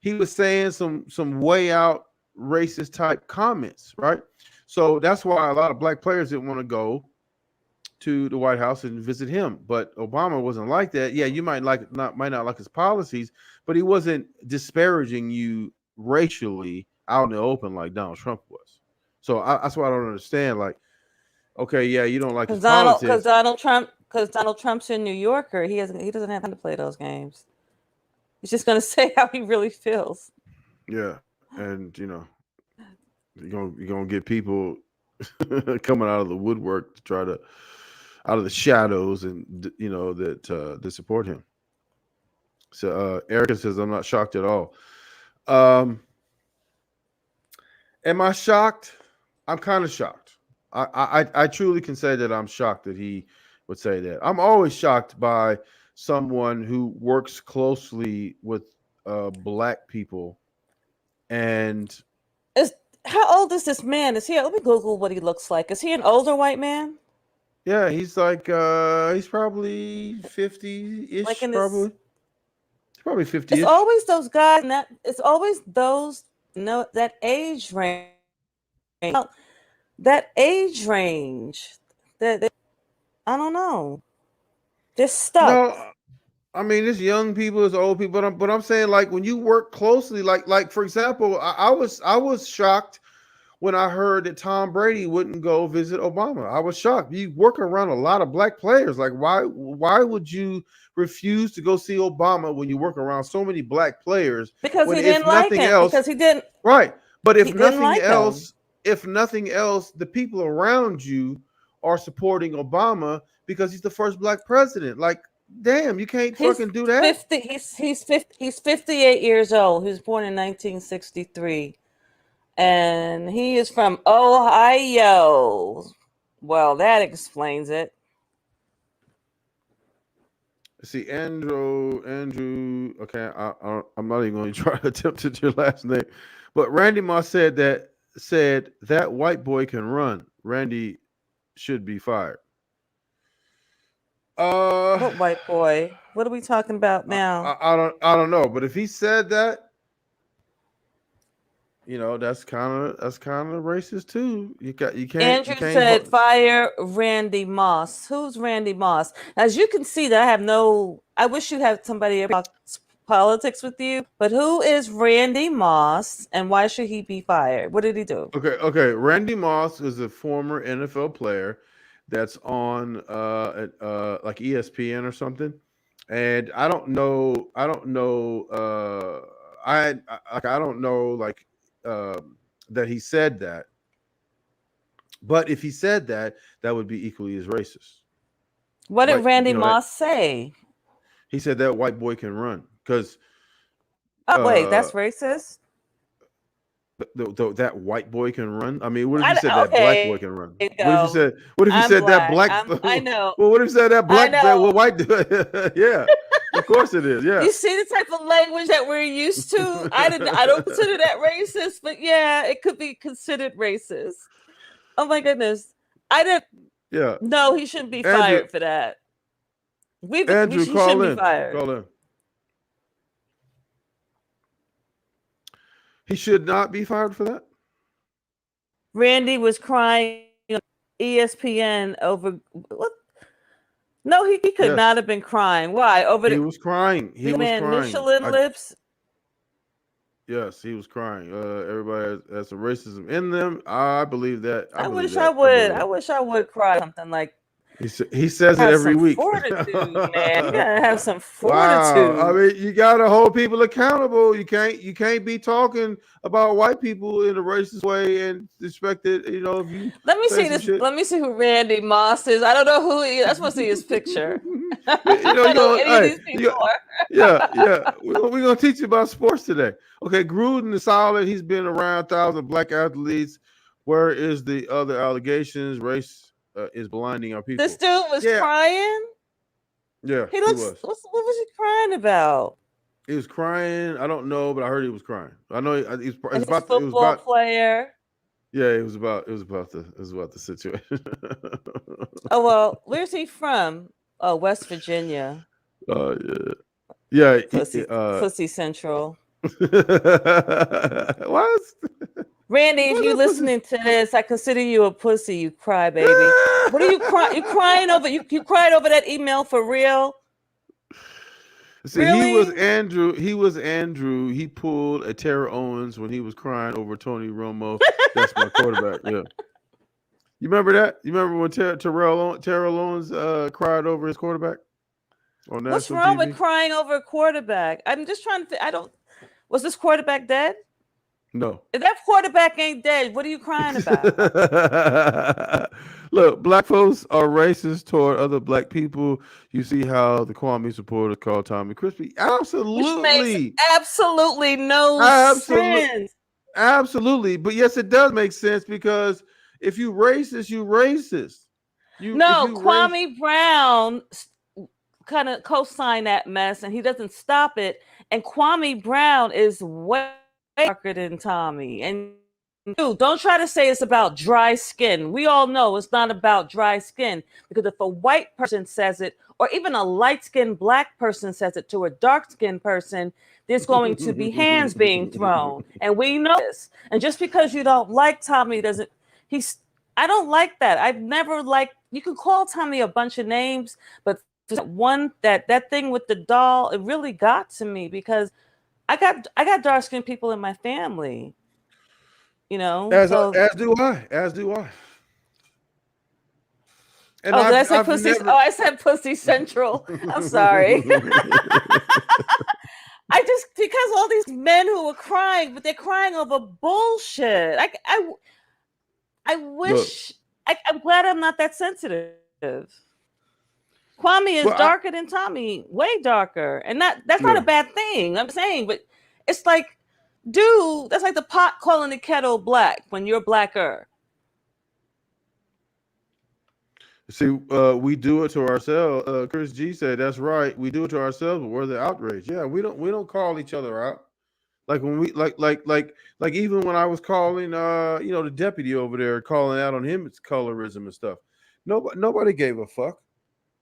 he was saying some way out racist type comments, right? So that's why a lot of black players didn't want to go to the White House and visit him. But Obama wasn't like that. Yeah, you might not like his policies, but he wasn't disparaging you racially out in the open like Donald Trump was. So that's why I don't understand. Like, okay, yeah, you don't like his politics because Donald Trump's a New Yorker. He doesn't have time to play those games. He's just going to say how he really feels. Yeah, and you're gonna get people coming out of the woodwork to try to out of the shadows and that support him. So Erica says, I'm not shocked at all. Am I shocked? I'm kind of shocked. I truly can say that I'm shocked that he would say that. I'm always shocked by someone who works closely with black people. And how old is this man? Let me Google what he looks like. Is he an older white man? Yeah, he's like he's probably 50-ish. Like probably. He's probably 50. It's always those guys, and it's always those that age range. That age range. That I don't know. They're stuck. No, I mean, it's young people, it's old people, but I'm saying, like, when you work closely, like for example, I was shocked when I heard that Tom Brady wouldn't go visit Obama. I was shocked. You work around a lot of black players. Like, why would you refuse to go see Obama when you work around so many black players? Because he didn't like him. Because he didn't. Right. But He didn't like him. if nothing else, the people around you are supporting Obama because he's the first black president. Like, damn, you can't He's fucking do that. 50. He's 58 years old. He was born in 1963, and he is from Ohio. Well, that explains it. See, Andrew. Okay, I'm not even going to try to attempt to your last name, but Randy Moss said that white boy can run. Randy should be fired. What white boy? What are we talking about now? I don't know, but if he said that, that's kind of racist too. You can't. Andrew You can't. said, "Fire Randy Moss." Who's Randy Moss? As you can see, that I have no. I wish you had somebody ever talk politics with you. But who is Randy Moss, and why should he be fired? What did he do? Okay. Randy Moss is a former NFL player that's on like ESPN or something, and I don't know. I don't know. I don't know that he said that. But if he said that, that would be equally as racist. What did Randy Moss say? He said that white boy can run because. Oh wait, that's racist. That white boy can run. I mean, what if you said that black boy can run? What if you said? That black? I know. Well, what if you said that black? White? Yeah, of course it is. Yeah. You see the type of language that we're used to. I don't consider that racist, but yeah, it could be considered racist. Oh my goodness, I didn't. Yeah. No, he shouldn't be fired for that. Andrew, he shouldn't be fired. Call in. He should not be fired for that. Randy was crying on ESPN over what? No, he could not have been crying. Why? He was crying. He was crying. Michelin lips. Yes, he was crying. Everybody has some racism in them. I believe that. I wish I would. I wish I would cry something like. He says it every week. Fortitude, man. You gotta have some fortitude. Wow. I mean, you gotta hold people accountable. You can't be talking about white people in a racist way and expect it. If you let me see this. Shit. Let me see who Randy Moss is. I don't know who he is. I just want to see his picture. I don't know any of these people are. Yeah. We're gonna teach you about sports today. Okay, Gruden is solid. He's been around thousands of black athletes. Where is the other allegations? Race is blinding our people. This dude was crying. Yeah, he looks. What was he crying about? He was crying. I don't know, but I heard he was crying. I know he's about a football player. Yeah, it was about the situation. Oh well, where's he from? Oh, West Virginia. Yeah. Pussy Central. What? Randy, if you're listening to this, I consider you a pussy, you cry baby. What are you crying? You crying over? You cried over that email for real? See, really? He was Andrew. He pulled a Terrell Owens when he was crying over Tony Romo. That's my quarterback. Yeah. You remember that? You remember when Terrell Owens cried over his quarterback? What's wrong with crying over a quarterback? I'm just trying to. Was this quarterback dead? No. If that quarterback ain't dead, what are you crying about? Look, black folks are racist toward other black people. You see how the Kwame supporters call Tommy Crispy. Absolutely. Which makes absolutely no sense. Absolutely. But yes, it does make sense because if you racist, you racist. Kwame Brown kind of co-signed that mess and he doesn't stop it. And Kwame Brown is way darker than Tommy. And dude, don't try to say it's about dry skin. We all know it's not about dry skin because if a white person says it, or even a light-skinned black person says it to a dark-skinned person, there's going to be hands being thrown. And we know this. And just because you don't like Tommy I don't like that. I've never you can call Tommy a bunch of names, but that thing with the doll, it really got to me because I got dark skinned people in my family, As do I. And did I say pussy? I said pussy central. I'm sorry. because all these men who were crying, but they're crying over bullshit. I wish. I'm glad I'm not that sensitive. Kwame is darker than Tommy, way darker, and that's not a bad thing. I'm saying, but it's like, dude, that's like the pot calling the kettle black when you're blacker. See, we do it to ourselves. Chris G said that's right. We do it to ourselves, but we're the outrage. Yeah, we don't call each other out. Like when we like even when I was calling the deputy over there, calling out on him, it's colorism and stuff. Nobody gave a fuck.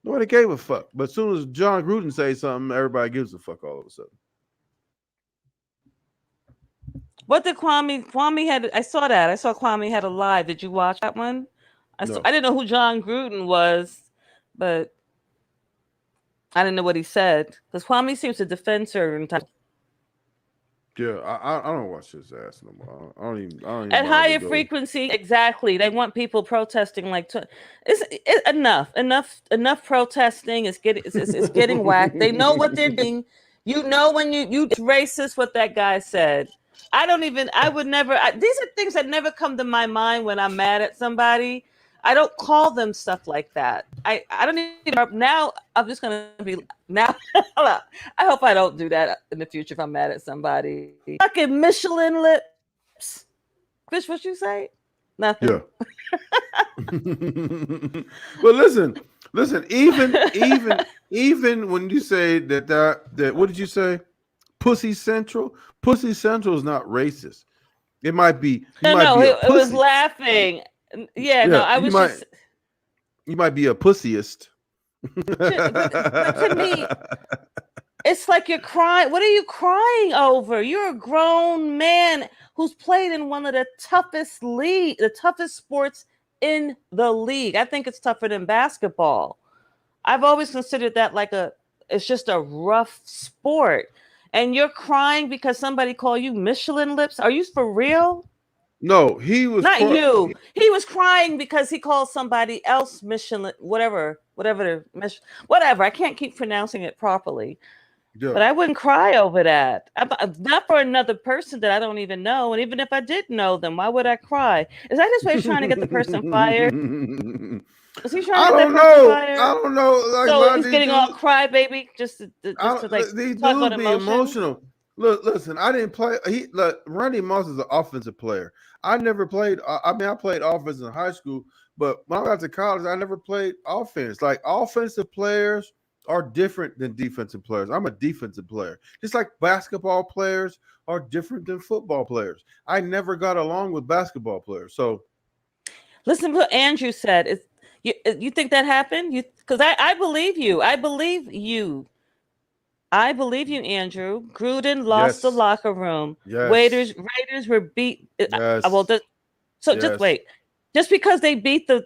Nobody gave a fuck. But as soon as Jon Gruden says something, everybody gives a fuck all of a sudden. What did Kwame had? I saw that. I saw Kwame had a live. Did you watch that one? I didn't know who Jon Gruden was, but I didn't know what he said because Kwame seems to defend certain times. Yeah, I don't watch his ass no more. I don't even at higher frequency. Exactly. They want people protesting like it's enough protesting. It's getting whacked. They know what they're doing. You know when you it's racist what that guy said. I would never. These are things that never come to my mind when I'm mad at somebody. I don't call them stuff like that. I don't even now. I'm just gonna be now. I hope I don't do that in the future if I'm mad at somebody. Fucking Michelin lips. Fish, what you say? Nothing. Yeah. But listen. Even when you say that what did you say? Pussy Central. Pussy Central is not racist. It might be. It was laughing. Yeah, no, I was just. You might be a pussyist. But to me, it's like you're crying. What are you crying over? You're a grown man who's played in one of the toughest sports in the league. I think it's tougher than basketball. I've always considered that it's just a rough sport. And you're crying because somebody called you Michelin lips? Are you for real? No, he was not you. He was crying because he called somebody else Michelin, whatever. I can't keep pronouncing it properly. Yeah. But I wouldn't cry over that. Not for another person that I don't even know. And even if I did know them, why would I cry? Is that his way of trying to get the person fired? Is he trying to get that person fired? I don't know. Like, so he's getting all cry, baby, just to these talk about dudes be emotions? Emotional. Look, listen. I didn't play. Randy Moss is an offensive player. I never played. I played offense in high school, but when I got to college, I never played offense. Like, offensive players are different than defensive players. I'm a defensive player. Just like basketball players are different than football players. I never got along with basketball players. So, listen to what Andrew said. You think that happened? Because I believe you. I believe you. I believe you, Andrew. Gruden lost the locker room. Yes. Raiders were beat. Yes. Just wait. Just because they beat the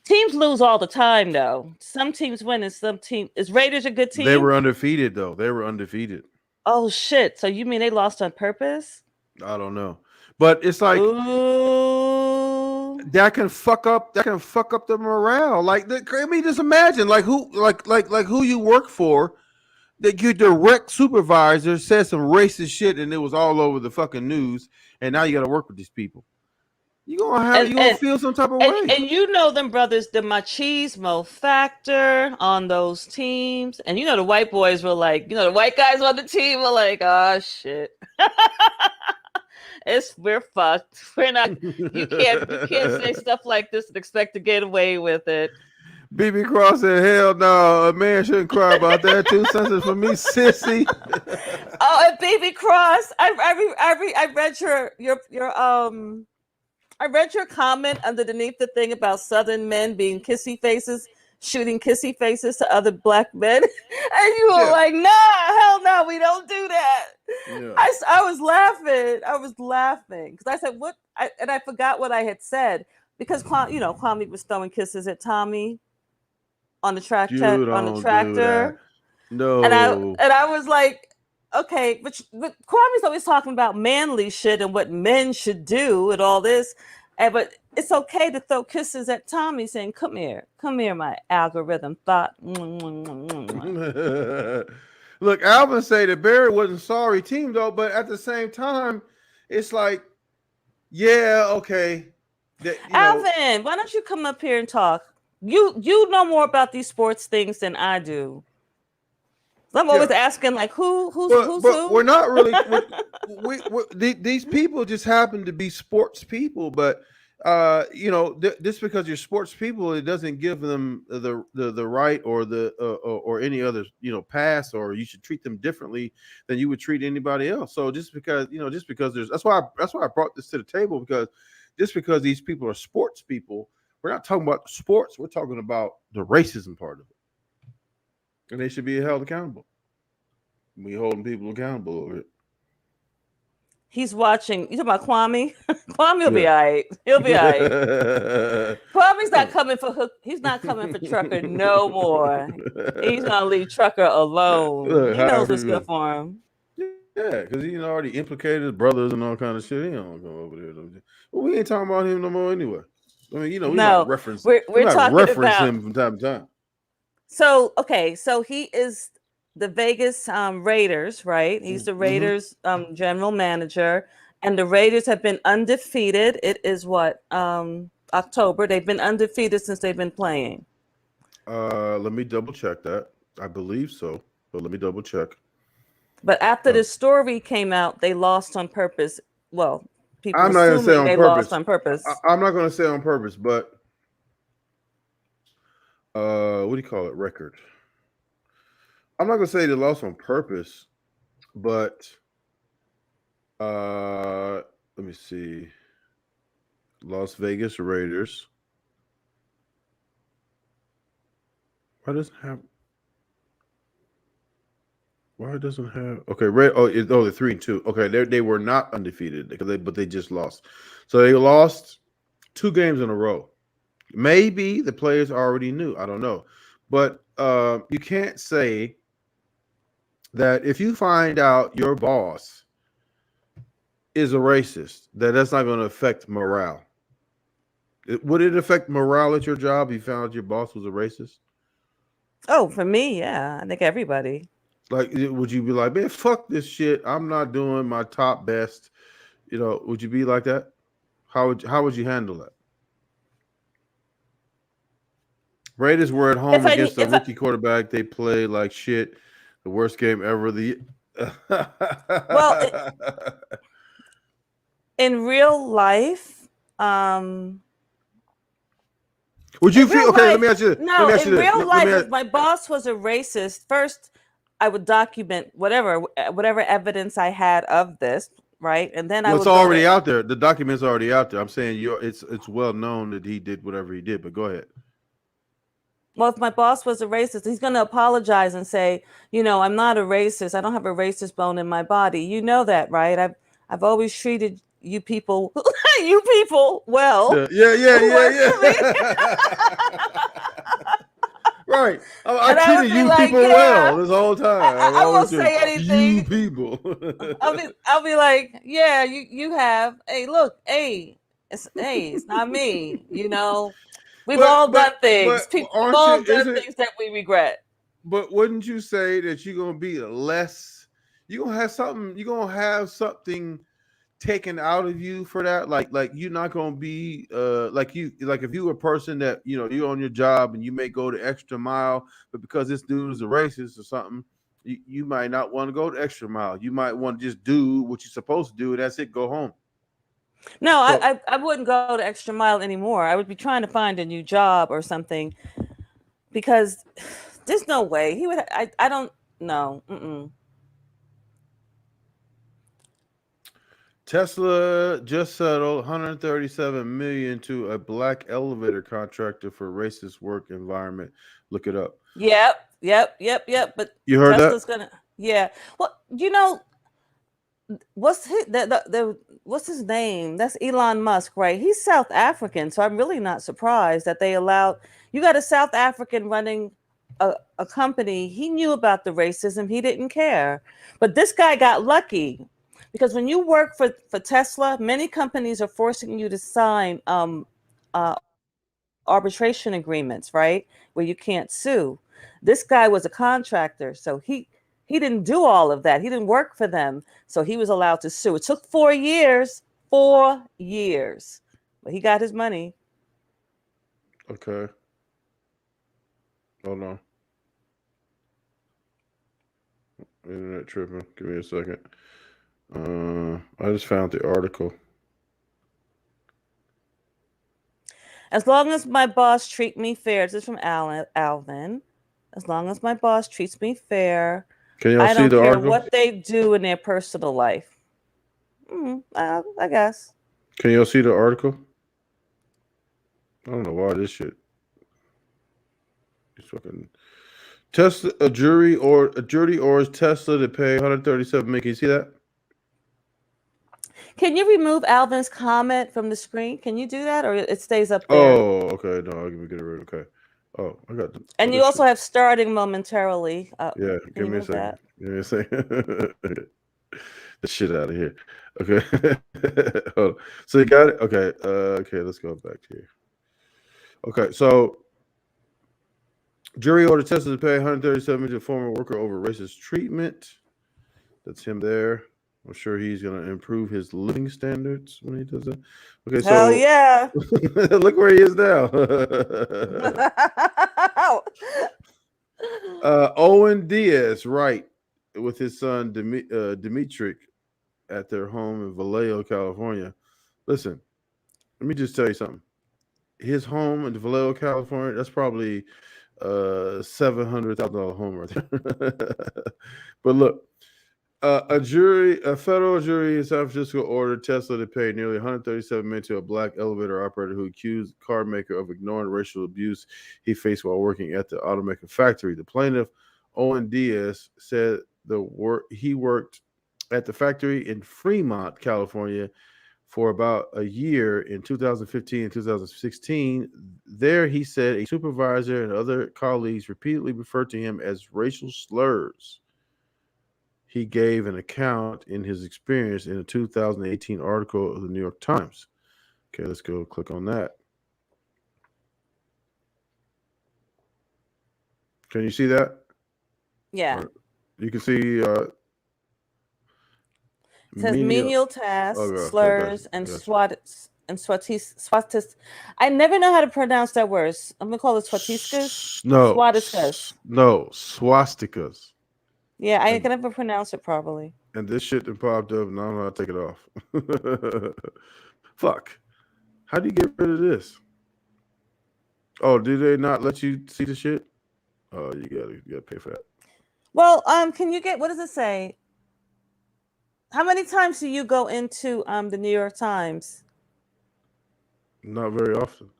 teams lose all the time, though. Some teams win and some teams. Is Raiders a good team? They were undefeated, though. They were undefeated. Oh shit! So you mean they lost on purpose? I don't know, but it's like that can fuck up the morale. Like, I mean, just imagine who you work for. That your direct supervisor said some racist shit and it was all over the fucking news, and now you got to work with these people. You gonna feel some type of way. And you know them brothers, the machismo factor on those teams, and the white boys were like, the white guys on the team were like, oh shit, we're fucked. We're not. You can't say stuff like this and expect to get away with it. BB Cross said, "Hell no, a man shouldn't cry about that. Too sensitive for me, sissy." Oh, and BB Cross, I read I read your comment underneath the thing about Southern men being kissy faces, shooting kissy faces to other black men, and you were like, "Nah, hell no, we don't do that." Yeah. I was laughing because I said what, and I forgot what I had said because Kwame was throwing kisses at Tommy on the tractor. No. And I was like, okay, but Kwame's always talking about manly shit and what men should do and all this. But it's okay to throw kisses at Tommy saying, come here, my algorithm thought. Look, Alvin say that Barry wasn't sorry team though, but at the same time, it's like, yeah, okay, that Alvin, why don't you come up here and talk? You know more about these sports things than I do. I'm always yeah. asking like who's But we're who? not really. These people just happen to be sports people, but just because you're sports people, it doesn't give them the right or or any other pass, or you should treat them differently than you would treat anybody else. So just because there's that's why I brought this to the table, because just because these people are sports people, we're not talking about sports. We're talking about the racism part of it, and they should be held accountable. We holding people accountable over it. He's watching. You talking about Kwame? Kwame will be Yeah. all right. He'll be all right. Kwame's not coming for Hook. He's not coming for Trucker no more. He's gonna leave Trucker alone. Look, He knows what's good for him. yeah, because he already implicated his brothers and all kind of shit. He don't come over there. Well, we ain't talking about him no more anyway. I mean, we might No, reference we're we might talking reference about. him from time to time. So okay, so he is the Vegas Raiders, right? He's the Raiders general manager, and the Raiders have been undefeated. It is what October. They've been undefeated since they've been playing. Let me double check that. I believe so, but let me double check. But after the story came out, they lost on purpose. Well, people I'm not gonna say assuming on they purpose. lost on purpose. I'm not gonna say on purpose, but what do you call it? Record. I'm not gonna say they lost on purpose, but let me see. Las Vegas Raiders. Why doesn't have? Why it doesn't have? Okay, they're 3-2. Okay, they were not undefeated but they just lost. So they lost 2 games in a row. Maybe the players already knew. I don't know, but you can't say that if you find out your boss is a racist, that's not going to affect morale. Would it affect morale at your job if you found out your boss was a racist? Oh, for me, yeah. I think everybody. Like, would you be like, man, fuck this shit. I'm not doing my top best. Would you be like that? How would you handle that? Raiders were at home against the rookie quarterback. They played like shit. The worst game ever. Well, in real life, would you feel okay? Let me ask you. No, let me ask in you this. real life, if my boss was a racist, first I would document whatever evidence I had of this, right? And then I would. It's already out there. The document's already out there. I'm saying it's well known that he did whatever he did. But go ahead. Well, if my boss was a racist, he's going to apologize and say, I'm not a racist. I don't have a racist bone in my body. You know that, right? I've always treated you people well. Yeah. Right. I treated you people well this whole time. I won't say anything. You people. I'll be like, yeah, you have. Hey, look, it's not me. We've all done things. People all done things that we regret. But wouldn't you say that you're gonna be less? You're gonna have something taken out of you for that? Like you're not gonna be like if you were a person that you're on your job and you may go the extra mile, but because this dude is a racist or something, you might not want to go the extra mile. You might want to just do what you're supposed to do, and that's it. Go home. No, so, I wouldn't go the extra mile anymore. I would be trying to find a new job or something, because there's no way he would. I don't know. Tesla just settled 137 million to a black elevator contractor for racist work environment. Look it up. Yep. But you heard Tesla's that? Yeah. Well, what's his name? That's Elon Musk, right? He's South African, so I'm really not surprised that they allowed. You got a South African running a company. He knew about the racism. He didn't care. But this guy got lucky, because when you work for Tesla, many companies are forcing you to sign arbitration agreements, right, where you can't sue. This guy was a contractor, so he He didn't do all of that. He didn't work for them. So he was allowed to sue. It took 4 years. 4 years. But he got his money. Okay. Hold on. Internet tripping. Give me a second. I just found the article. As long as my boss treat me fair, this is from Alvin. As long as my boss treats me fair, Can y'all I see don't the care article? what they do in their personal life. I guess. Can y'all see the article? I don't know why this shit. It's fucking Tesla. A jury orders Tesla to pay 137 million. Can you see that? Can you remove Alvin's comment from the screen? Can you do that, or it stays up there? Oh, okay. No, I'll get rid of it. Okay. Oh, I got the. And you also have starting momentarily. Yeah, can give you me a move second. that? Give me a second. The shit out of here. Okay. Hold on. So you got it? Okay. Okay, let's go back here. Okay, so jury ordered Tesla to pay 137 million to a former worker over racist treatment. That's him there. I'm sure he's gonna improve his living standards when he does that. Okay, Hell so yeah! look where he is now. Owen Diaz, right, with his son Dimitri at their home in Vallejo, California. Listen, let me just tell you something. His home in Vallejo, California, that's probably $700,000 home right there. But look, a federal jury in San Francisco ordered Tesla to pay nearly 137 million to a black elevator operator who accused the car maker of ignoring racial abuse he faced while working at the automaker factory. The plaintiff, Owen Diaz, said he worked at the factory in Fremont, California, for about a year in 2015 and 2016. There, he said a supervisor and other colleagues repeatedly referred to him as racial slurs. He gave an account in his experience in a 2018 article of the New York Times. Okay, let's go click on that. Can you see that? Yeah. You can see it says menial tasks, slurs, and swatis. I never know how to pronounce that word. I'm gonna call it swatiskas. No, Swatiskas. no, swastikas. Yeah, I can never pronounce it properly. And this shit that popped up, and I don't know how to take it off. Fuck. How do you get rid of this? Oh, did they not let you see the shit? Oh, you gotta pay for that. Well, can you get, what does it say? How many times do you go into the New York Times? Not very often.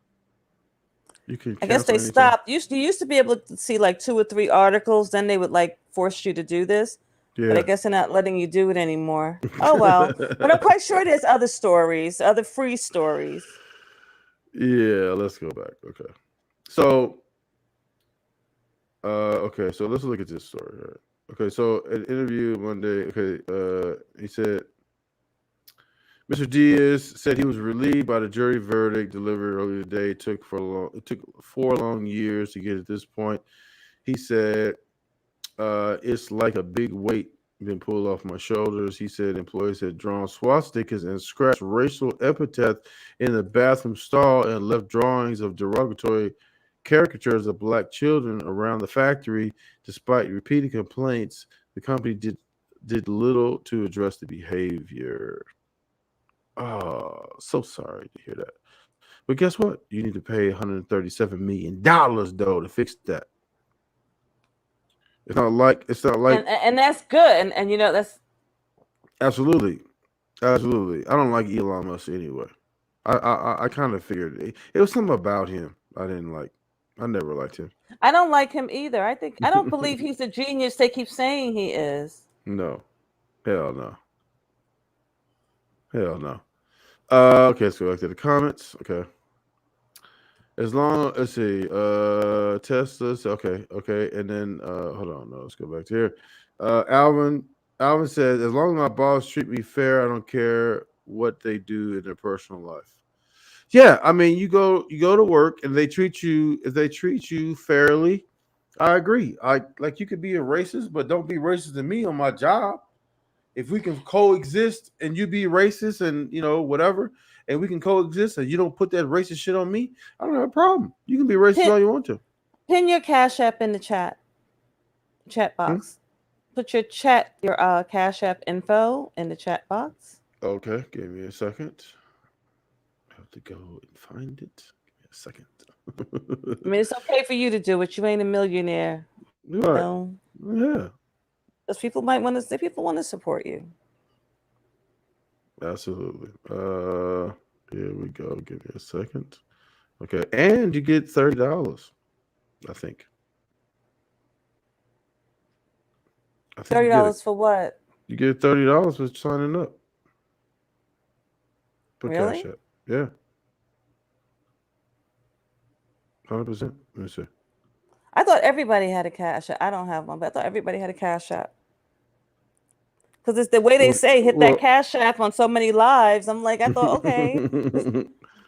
You can. I guess they stopped. You used to be able to see like 2 or 3 articles. Then they would like force you to do this. Yeah. But I guess they're not letting you do it anymore. Oh well. But I'm quite sure there's other stories, other free stories. Yeah, let's go back. Okay. So okay, so let's look at this story. Right? Okay, so an interview Monday, okay, he said Mr. Diaz said he was relieved by the jury verdict delivered earlier today. It took 4 long years to get at this point. He said it's like a big weight been pulled off my shoulders. He said employees had drawn swastikas and scratched racial epithets in the bathroom stall and left drawings of derogatory caricatures of black children around the factory. Despite repeated complaints, the company did little to address the behavior. Oh, so sorry to hear that. But guess what? You need to pay $137 million though to fix that. It's not like and that's good. And you know, that's absolutely. I don't like Elon Musk anyway. I kind of figured it was something about him I didn't like. I never liked him. I don't like him either. I don't believe he's the genius they keep saying he is. No. Hell no. Okay, let's go back to the comments. Okay. As long let's see, Tesla's okay, and then hold on, no, let's go back to here. Alvin says, as long as my boss treat me fair, I don't care what they do in their personal life. Yeah, I mean, you go to work and if they treat you fairly, I agree. Like you could be a racist, but don't be racist to me on my job. If we can coexist and you be racist and whatever, and we can coexist and you don't put that racist shit on me, I don't have a problem. You can be racist Pin, all you want to. pin your Cash App in the chat Hmm? box. Put your Cash App info in the chat box. Okay, give me a second. I have to go and find it. Give me a second. I mean, it's okay for you to do it. You ain't a millionaire, Right. Yeah. because people might want to say people want to support you. Absolutely. Here we go. Give me a second. Okay, and you get $30. I think. I think you get it. $30 for what? You get $30 for signing up. Put Really? Cash App. Yeah. 100%. Let me see. I thought everybody had a Cash App. I don't have one, but I thought everybody had a Cash App. Because it's the way they say hit that Cash App on so many lives. I'm like, I thought, okay.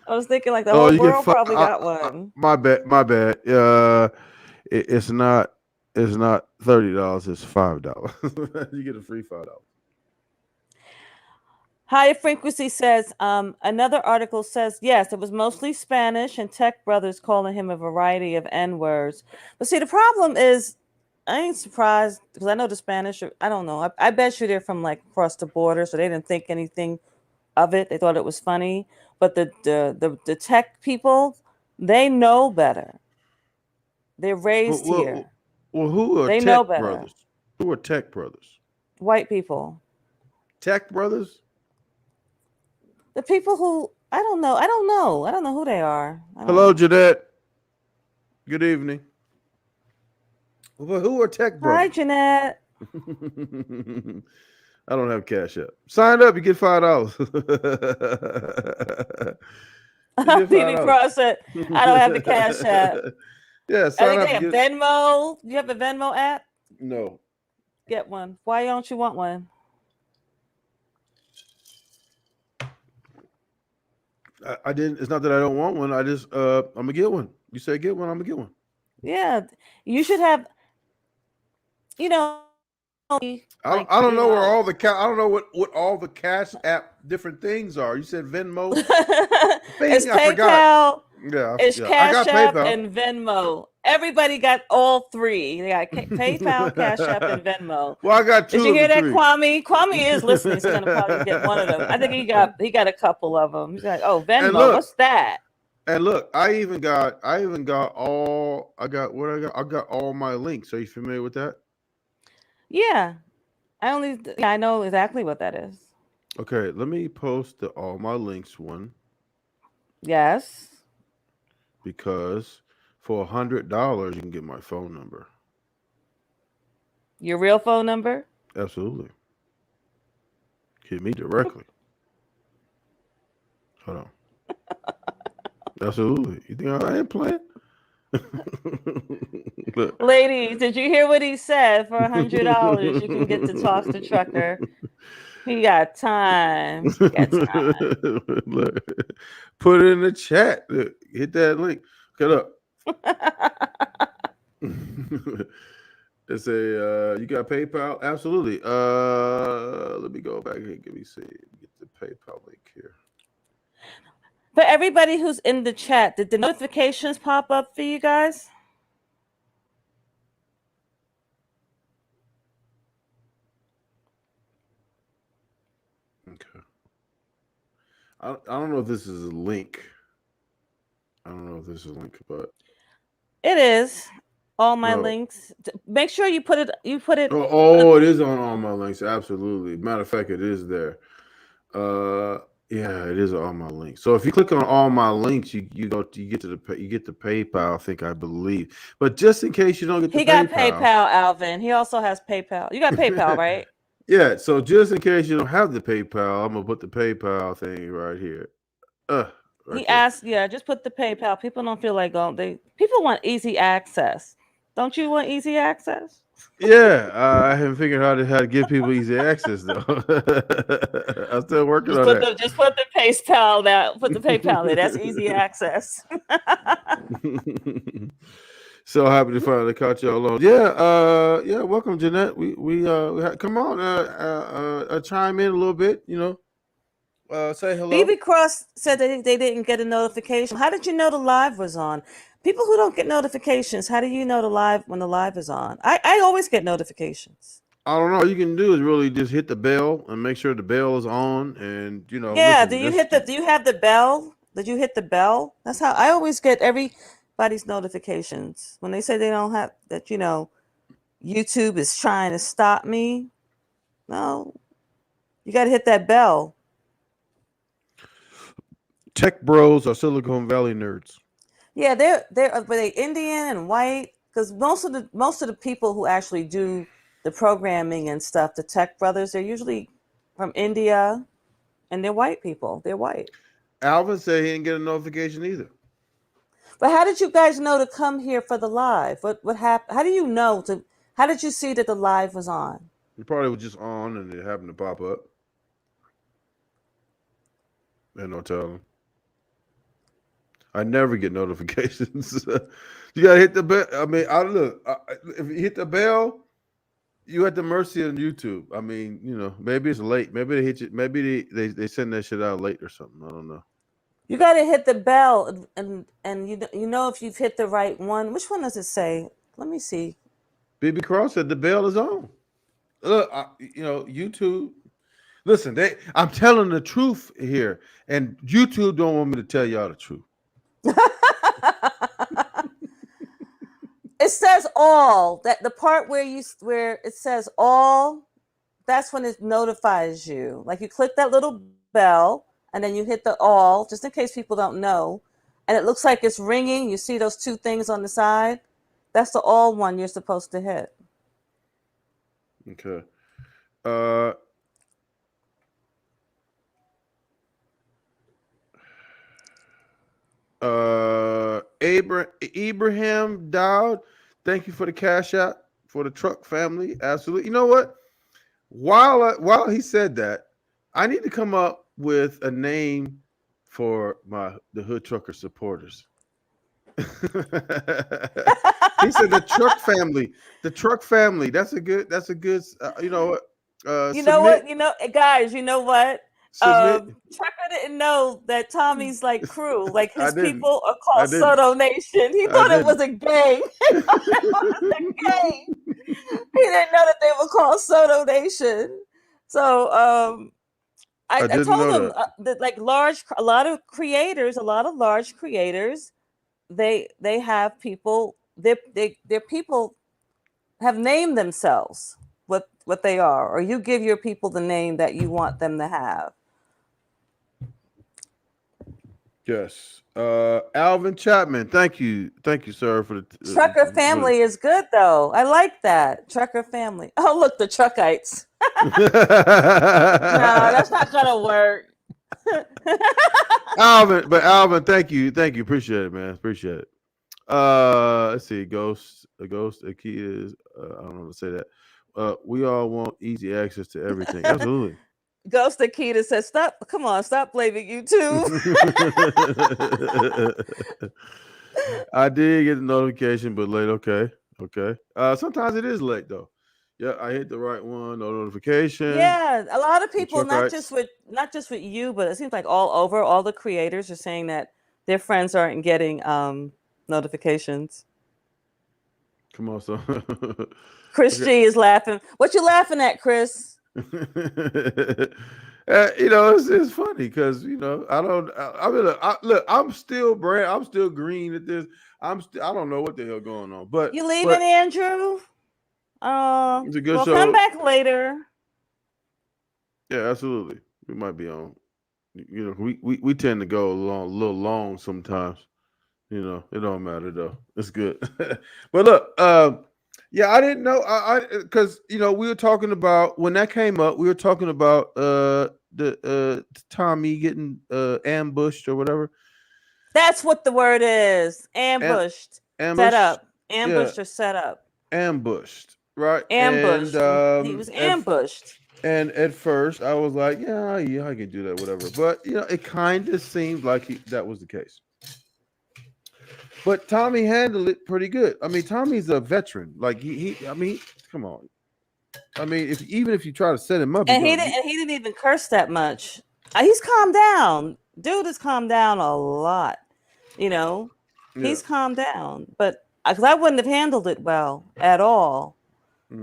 I was thinking like the oh, whole you get world probably got one. my bad. My bad. It's not. It's not $30. It's $5. You get a free $5. Higher Frequency says, another article says, yes, it was mostly Spanish and tech brothers calling him a variety of N-words. But see, the problem is, I ain't surprised because I know the Spanish, I don't know. I bet you they're from like across the border, so they didn't think anything of it. They thought it was funny. But the tech people, they know better. They're raised here. Well, who are They know tech better. brothers? Who are tech brothers? White people. Tech brothers? The people who I don't know who they are. Hello, Jeanette. Good evening. Well, who are tech brothers? Hi, Jeanette. I don't have Cash App. Sign up, you get $5. PB Cross said, I don't have the Cash App. Yeah, I sign think up. they have Venmo. You have a Venmo app? No. Get one. Why don't you want one? I didn't. It's not that I don't want one. I just I'm gonna get one. You say get one, I'm gonna get one. Yeah, you should have. I don't know where all the I don't know what all the Cash App different things are. You said Venmo. It's I PayPal. Forgot. Yeah, it's yeah. Cash I got App PayPal and Venmo. Everybody got all three. They got PayPal, Cash App, and Venmo. Well, I got two. Did you hear that, three. Kwame? Kwame is listening. So he's gonna probably get one of them. I think he got a couple of them. He's like, oh, Venmo, look, what's that? And look, I got all my links. Are you familiar with that? Yeah, I know exactly what that is. Okay, let me post the all my links one. Yes. Because for $100 you can get my phone number. Your real phone number? Absolutely. Hit me directly. Hold on. Absolutely. You think I ain't playing? Ladies, did you hear what he said? For $100, you can get to talk to Trucker. He got time. Look, put it in the chat. Look, hit that link. Get up. It's a you got PayPal? Absolutely. Let me go back here. Let me see. Get the PayPal link here. For everybody who's in the chat, did the notifications pop up for you guys? Okay. I don't know if this is a link. But it is. All my links. Make sure you put it. Oh, it is on all my links. Absolutely. Matter of fact, it is there. Yeah, it is on my links. So if you click on all my links, you get the PayPal. I believe. But just in case you don't get the PayPal, he got PayPal, Alvin. He also has PayPal. You got PayPal, right? Yeah. So just in case you don't have the PayPal, I'm gonna put the PayPal thing right here. He asked, just put the PayPal. People don't feel like going. People want easy access. Don't you want easy access? Yeah, I haven't figured out how to give people easy access though. I'm still working on that. Just put the PayPal there. Put the PayPal there. That's easy access. So happy to finally catch y'all on. Yeah, yeah. Welcome, Jeanette. Come on, chime in a little bit. Say hello. BB Cross said that they didn't get a notification. How did you know the live was on? People who don't get notifications, how do you know when the live is on? I always get notifications. I don't know. All you can do is really just hit the bell and make sure the bell is on, and Yeah, listen. do you have the bell? Did you hit the bell? That's how I always get everybody's notifications. When they say they don't have that, YouTube is trying to stop me. No, you got to hit that bell. Tech bros are Silicon Valley nerds. Yeah, they're they Indian and white, because most of the people who actually do the programming and stuff, the tech brothers, they're usually from India, and they're white people. They're white. Alvin said he didn't get a notification either. But how did you guys know to come here for the live? What happened? How do you know to? How did you see that the live was on? It probably was just on and it happened to pop up. And no telling. I never get notifications. You gotta hit the bell. I mean, if you hit the bell, you at the mercy of YouTube. I mean, maybe it's late. Maybe they hit you. Maybe they send that shit out late or something. I don't know. You got to hit the bell, and you know if you've hit the right one. Which one does it say? Let me see. BB Cross said the bell is on. Look, YouTube. Listen, I'm telling the truth here, and YouTube don't want me to tell y'all the truth. It says all, that the part where it says all, that's when it notifies you. Like you click that little bell and then you hit the all, just in case people don't know, and it looks like it's ringing. You see those two things on the side? That's the all one you're supposed to hit. Okay. Ibrahim Dowd, thank you for the cash out for the truck family. Absolutely. You know what? While he said that, I need to come up with a name for the Hood Trucker supporters. He said the truck family. The truck family. That's a good. You know what? Guys. You know what? Submit. Trucker didn't know that Tommy's like crew, like his I didn't. people are called Soto Nation. He thought it was a gang. He thought it was a gang. He didn't know that they were called Soto Nation. So I told him that like a lot of large creators, they have people. Their people have named themselves what they are, or you give your people the name that you want them to have. Yes. Alvin Chapman, thank you, sir, for the Trucker family is good though. I like that. Trucker family. Oh, look, the Truckites. No, that's not gonna work. Alvin, thank you, appreciate it, man, appreciate it. Let's see, a key is I don't know how to say that. We all want easy access to everything. Absolutely. Ghost Akita says, stop blaming YouTube. I did get the notification, but late. Okay. Sometimes it is late though. Yeah, I hit the right one. No notification. Yeah, a lot of people, not just with you, but it seems like all the creators are saying that their friends aren't getting notifications. Come on, son. Chris G is laughing. What you laughing at, Chris? It's funny because I'm still green at this. I don't know what the hell going on. But you leaving, Andrew? It's a good show. Come back later. Yeah, absolutely. We might be on. We tend to go a little long sometimes. It don't matter though. It's good. But look, yeah, I didn't know. Because we were talking about when that came up. We were talking about the Tommy getting ambushed or whatever. That's what the word is. Ambushed. Set up. Ambushed or set up. Ambushed. Right. Ambushed. And, he was ambushed. And at first, I was like, yeah, I can do that, whatever. But it kind of seemed like that was the case. But Tommy handled it pretty good. I mean, Tommy's a veteran. Like I mean, come on. I mean, even if you try to set him up, And he didn't even curse that much. He's calmed down. Dude has calmed down a lot. You know, he's calmed down. But because I wouldn't have handled it well at all.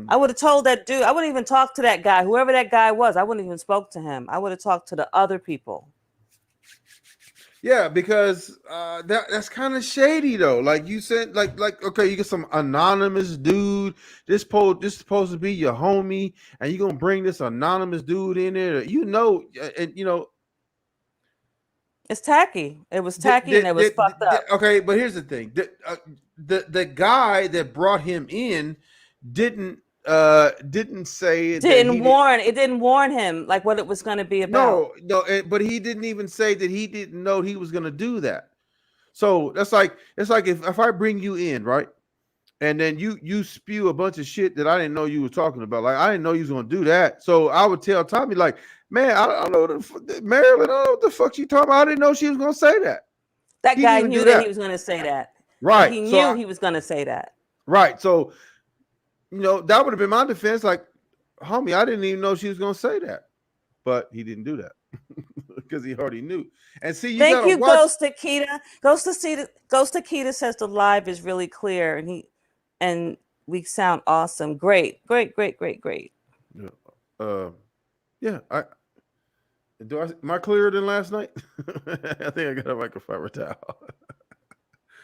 I would have told that dude. I wouldn't even talk to that guy, whoever that guy was. I wouldn't even spoke to him. I would have talked to the other people. Yeah, because that's kind of shady though. Like you said, like okay, you get some anonymous dude. This supposed to be your homie, and you're gonna bring this anonymous dude in there. And it's tacky. It was tacky and it was fucked up. Okay, but here's the thing: the guy that brought him in didn't say it didn't warn him like what it was going to be about. No, but he didn't even say that he didn't know he was going to do that. So it's like if I bring you in, right, and then you spew a bunch of shit that I didn't know you were talking about, like I didn't know you was going to do that. So I would tell Tommy, like, man, I don't know, Marilyn, I don't know what the fuck she talking about. I didn't know she was going to say that. That guy knew that he was going to say that. Right. He knew he was going to say that. Right. So, that would have been my defense. Like, homie, I didn't even know she was going to say that. But he didn't do that because he already knew. And see, Thank you, Ghost Akita. Ghost Akita says the live is really clear and we sound awesome. Great. Yeah. Yeah. Am I clearer than last night? I think I got a microfiber towel.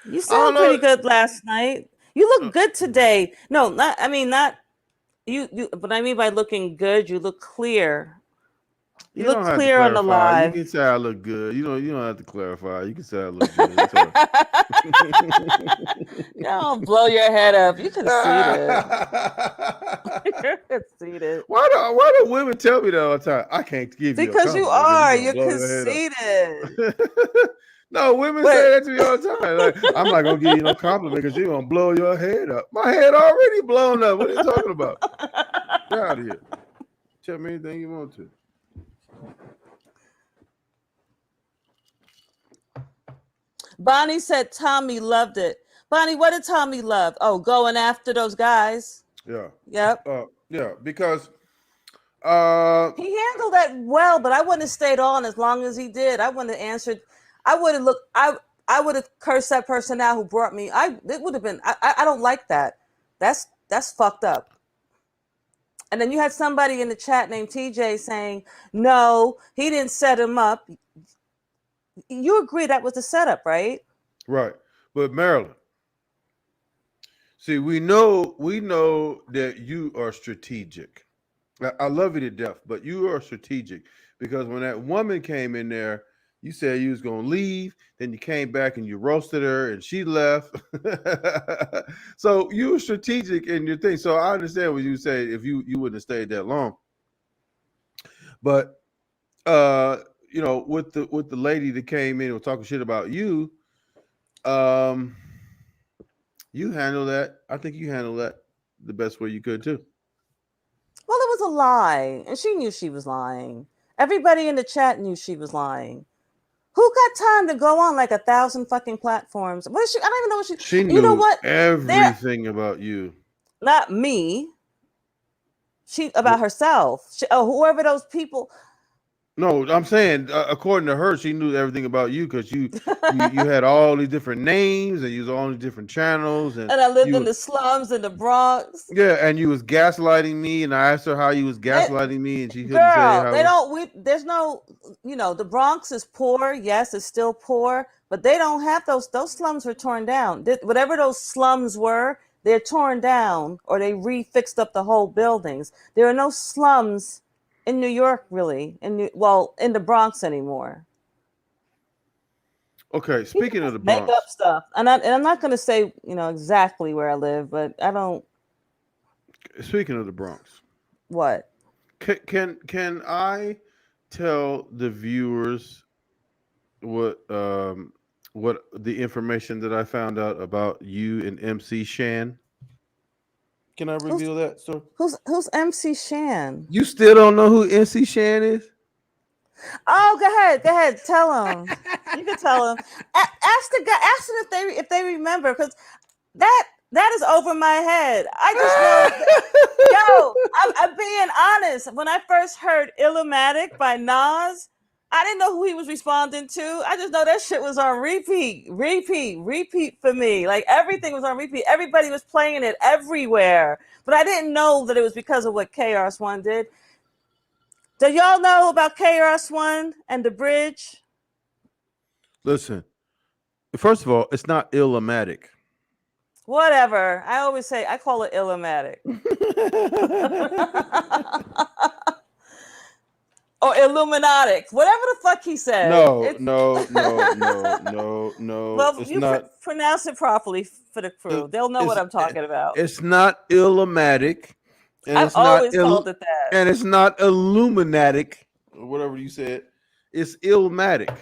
You sound pretty good last night. You look good today. No, not you. What I mean by looking good, you look clear. You look clear on the live. You can say I look good. You don't have to clarify. You can say I look good. Don't blow your head up. You conceited. You're conceited. Why do women tell me that all the time? I can't give you because you are. You're conceited. No, women say that to me all the time. Like, I'm not gonna give you no compliment because you're gonna blow your head up. My head already blown up. What are you talking about? Get out of here. Tell me anything you want to. Bonnie said Tommy loved it. Bonnie, what did Tommy love? Oh, going after those guys. Yeah. Yep. Yeah, because he handled that well, but I wouldn't have stayed on as long as he did. I wouldn't have answered. I would have looked. I would have cursed that person out who brought me. It would have been. I don't like that. That's fucked up. And then you had somebody in the chat named TJ saying, "No, he didn't set him up." You agree that was the setup, right? Right, but Marilyn, see, we know that you are strategic. I love you to death, but you are strategic because when that woman came in there. You said you was gonna leave, then you came back and you roasted her, and she left. So you were strategic in your thing. So I understand what you say if you wouldn't have stayed that long. But with the lady that came in and was talking shit about you, you handled that. I think you handled that the best way you could too. Well, it was a lie, and she knew she was lying. Everybody in the chat knew she was lying. Who got time to go on like 1,000 fucking platforms? What is she? I don't even know what she. She knew everything about you. Not me. She about herself. Whoever those people. No, I'm saying according to her, she knew everything about you because you had all these different names and you was on all these different channels and I lived in the slums in the Bronx. Yeah, and you was gaslighting me, and I asked her how you was gaslighting me, and she couldn't say how. They don't. There's no. The Bronx is poor. Yes, it's still poor, but they don't have those. Those slums were torn down. Whatever those slums were, they're torn down, or they refixed up the whole buildings. There are no slums in New York, really, in the Bronx anymore. Okay, speaking of the Bronx, make up stuff, and I'm not going to say exactly where I live, but I don't. Speaking of the Bronx, what can I tell the viewers what the information that I found out about you and MC Shan? Can I reveal that, sir? Who's MC Shan? You still don't know who MC Shan is? Oh, go ahead. Tell them. You can tell them. Ask the guy. Ask them if they remember, because that is over my head. I just know. Yo, I'm being honest. When I first heard "Illmatic" by Nas, I didn't know who he was responding to. I just know that shit was on repeat for me. Like everything was on repeat. Everybody was playing it everywhere, but I didn't know that it was because of what KRS-One did. Do y'all know about KRS-One and the bridge? Listen, first of all, it's not Illmatic. Whatever. I always say I call it Illmatic. Or Illuminatic. Whatever the fuck he said. No. Well, It's you not. pronounce it properly for the crew. They'll know what I'm talking about. It's not Illmatic. And I've it's not always called it that. And it's not Illuminatic, or whatever you said. It's Illmatic.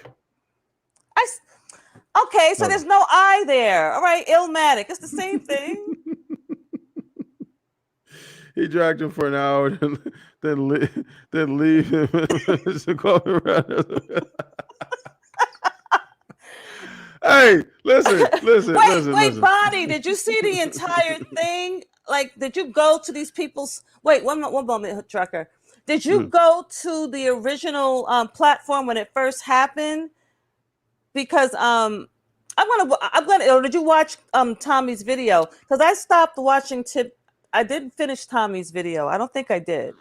Okay, so there's no I there. All right, Illmatic. It's the same thing. He dragged him for an hour, then leave him. Hey, listen. Wait, Bonnie, did you see the entire thing? Like, did you go to these people's? Wait, one moment, Trucker. Did you go to the original platform when it first happened? Because I'm gonna. Or did you watch Tommy's video? Because I stopped watching I didn't finish Tommy's video. I don't think I did.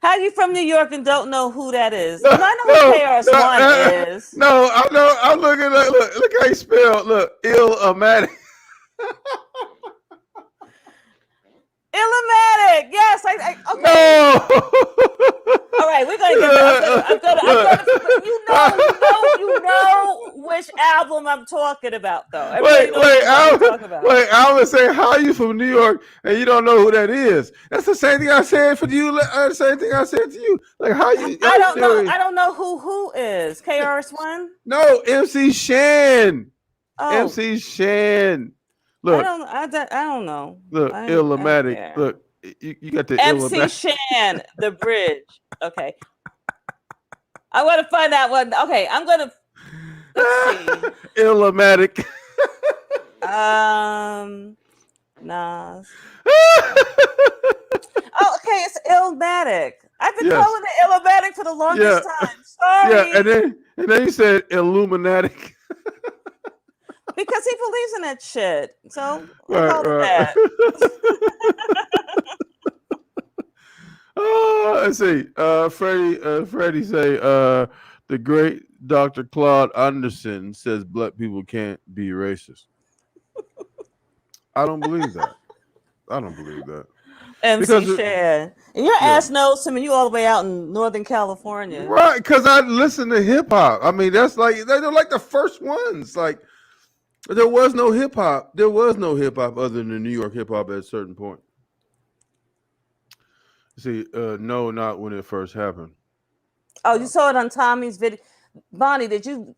How you from New York and don't know who that is? I know who KRS-One is. No, I know. I'm looking at look how he spelled. Look, Illmatic. Illmatic. Yes, okay. No. All right, we're gonna get. I'm gonna. You know which album I'm talking about, though. Wait. I was saying, how are you from New York and you don't know who that is? That's the same thing I said for you. The same thing I said to you. Like, how you? I don't know. I don't know who is KRS-One. No, MC Shan. Oh. MC Shan. Look, I don't know. Look, Illmatic. Look, you got the MC Illmatic. Shan, the bridge. Okay. I want to find that one. Okay, I'm gonna. Let's see. Illmatic. Nas. Oh, okay, it's Illmatic. I've been calling it Illmatic for the longest time. Sorry. Yeah, and then you said Illuminatic. Because he believes in that shit. So we'll call it that. Oh, let's see. Freddie say the great Dr. Claude Anderson says black people can't be racist. I don't believe that. MC Shan. And your ass knows him, and you all the way out in Northern California. Right, because I listen to hip hop. I mean, that's like they're like the first ones. Like there was no hip hop. There was no hip hop other than the New York hip hop at a certain point. See, no, not when it first happened. Oh, you saw it on Tommy's video. Bonnie,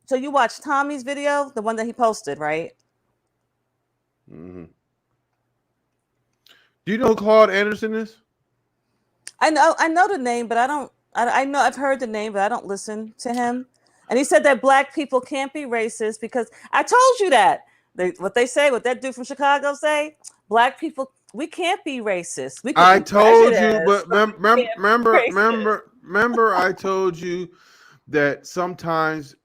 so you watched Tommy's video, the one that he posted, right? Mm-hmm. Do you know who Claude Anderson is? I know the name, but I know I've heard the name, but I don't listen to him. And he said that black people can't be racist because I told you that. What that dude from Chicago say, black people, we can't be racist. I told you, but remember, I told you that sometimes,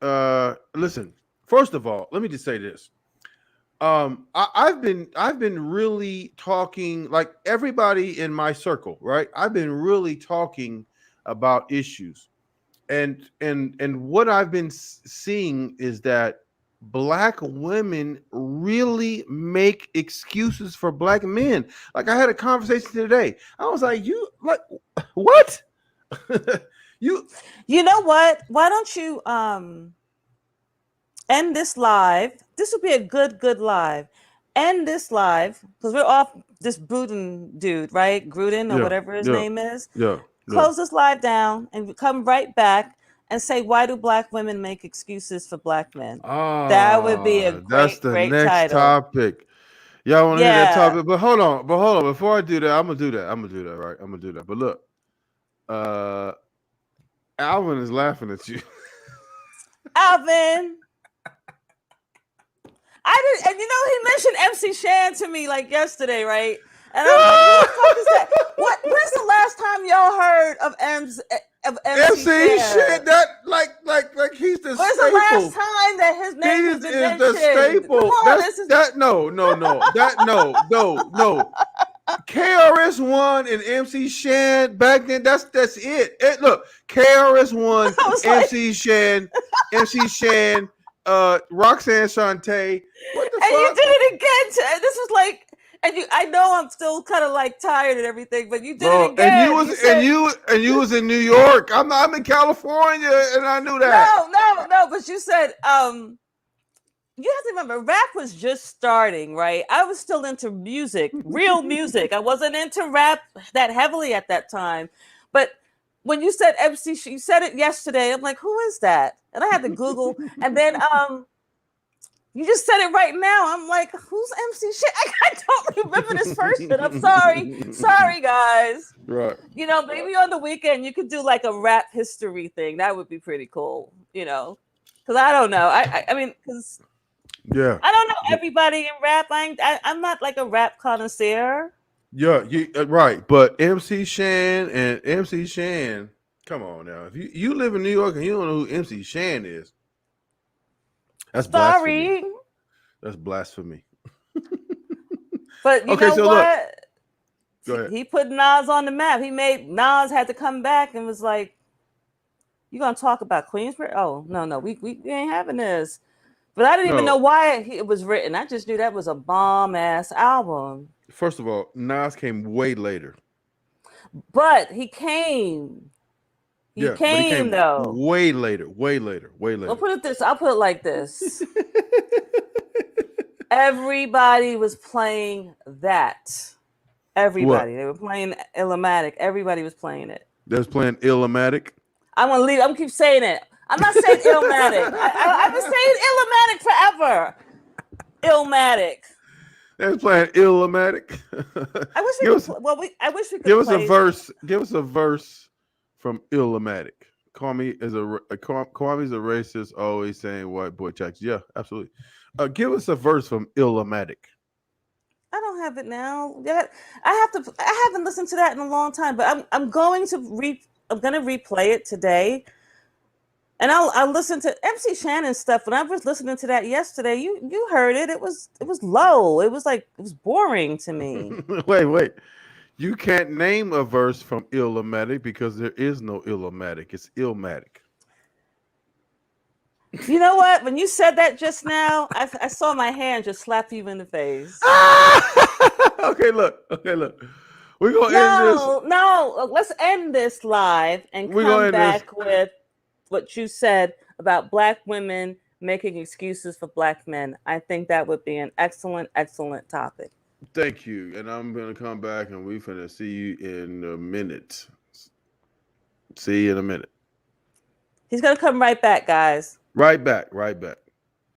listen, first of all, let me just say this. I've been really talking, like everybody in my circle, right? I've been really talking about issues, and what I've been seeing is that black women really make excuses for black men. Like I had a conversation today. I was like, you like what? You know what? Why don't you end this live? This would be a good live. End this live because we're off this Gruden dude, right? Gruden or whatever his name is. Yeah. Close this live down and come right back and say, why do black women make excuses for black men? That would be a great, that's the great next title. topic. Y'all want to hear that Yeah. topic? But hold on. Before I do that, I'm gonna do that. Right? I'm gonna do that. But look, Alvin is laughing at you. Alvin. I did, and he mentioned MC Shan to me like yesterday, right? And I'm like, who the fuck is that? When's the last time y'all heard of MC MC Shan? shit. That like he's the When's staple. the last time that his name has been mentioned? The staple. Come on, That's that. No. No. KRS-One and MC Shan back then. That's it. Look, KRS-One, MC Shan, Roxanne Shante. What the fuck? And you did it again. This is like, I know I'm still kind of like tired and everything, but you did it again. And you was in New York. I'm in California, and I knew that. No. But you said, you have to remember, rap was just starting, right? I was still into music, real music. I wasn't into rap that heavily at that time. But when you said MC, you said it yesterday. I'm like, who is that? And I had to Google. And then you just said it right now. I'm like, who's MC Shit? I don't remember this person. I'm sorry. Sorry, guys. Right. Maybe on the weekend you could do like a rap history thing. That would be pretty cool, because I don't know. I mean, because yeah, I don't know everybody in rap. I'm not like a rap connoisseur. Yeah, right. But MC Shan, come on now. If you live in New York and you don't know who MC Shan is, that's blasphemy. That's blasphemy. But you know what? Look, go ahead. He put Nas on the map. He made Nas had to come back and was like, "You gonna talk about Queensbridge? Oh no, we ain't having this." But I didn't even know why it was written. I just knew that was a bomb ass album. First of all, Nas came way later. But he came. He came though. Way later. I'll put it like this. Everybody was playing that. Everybody. What? They were playing Illmatic. Everybody was playing it. They was playing Illmatic? I'm going to leave. I'm going to keep saying it. I'm not saying Illmatic. I've been saying Illmatic forever. Illmatic. They was playing Illmatic. I wish we could give us a verse. Give us a verse from Illmatic. Kwame's a racist, always saying white boy checks. Yeah, absolutely. Give us a verse from Illmatic. I don't have it now. I haven't listened to that in a long time, but I'm going to replay it today. And I'll listen to MC Shannon's stuff. When I was listening to that yesterday, you heard it. It was low. It was boring to me. Wait. You can't name a verse from Illmatic because there is no Illmatic. It's Illmatic. You know what? When you said that just now, I saw my hand just slap you in the face. Okay, look. We're gonna end this. No. Let's end this live and come back with what you said about Black women making excuses for Black men. I think that would be an excellent, excellent topic. Thank you. And I'm going to come back and we're going to see you in a minute. See you in a minute. He's going to come right back, guys. Right back.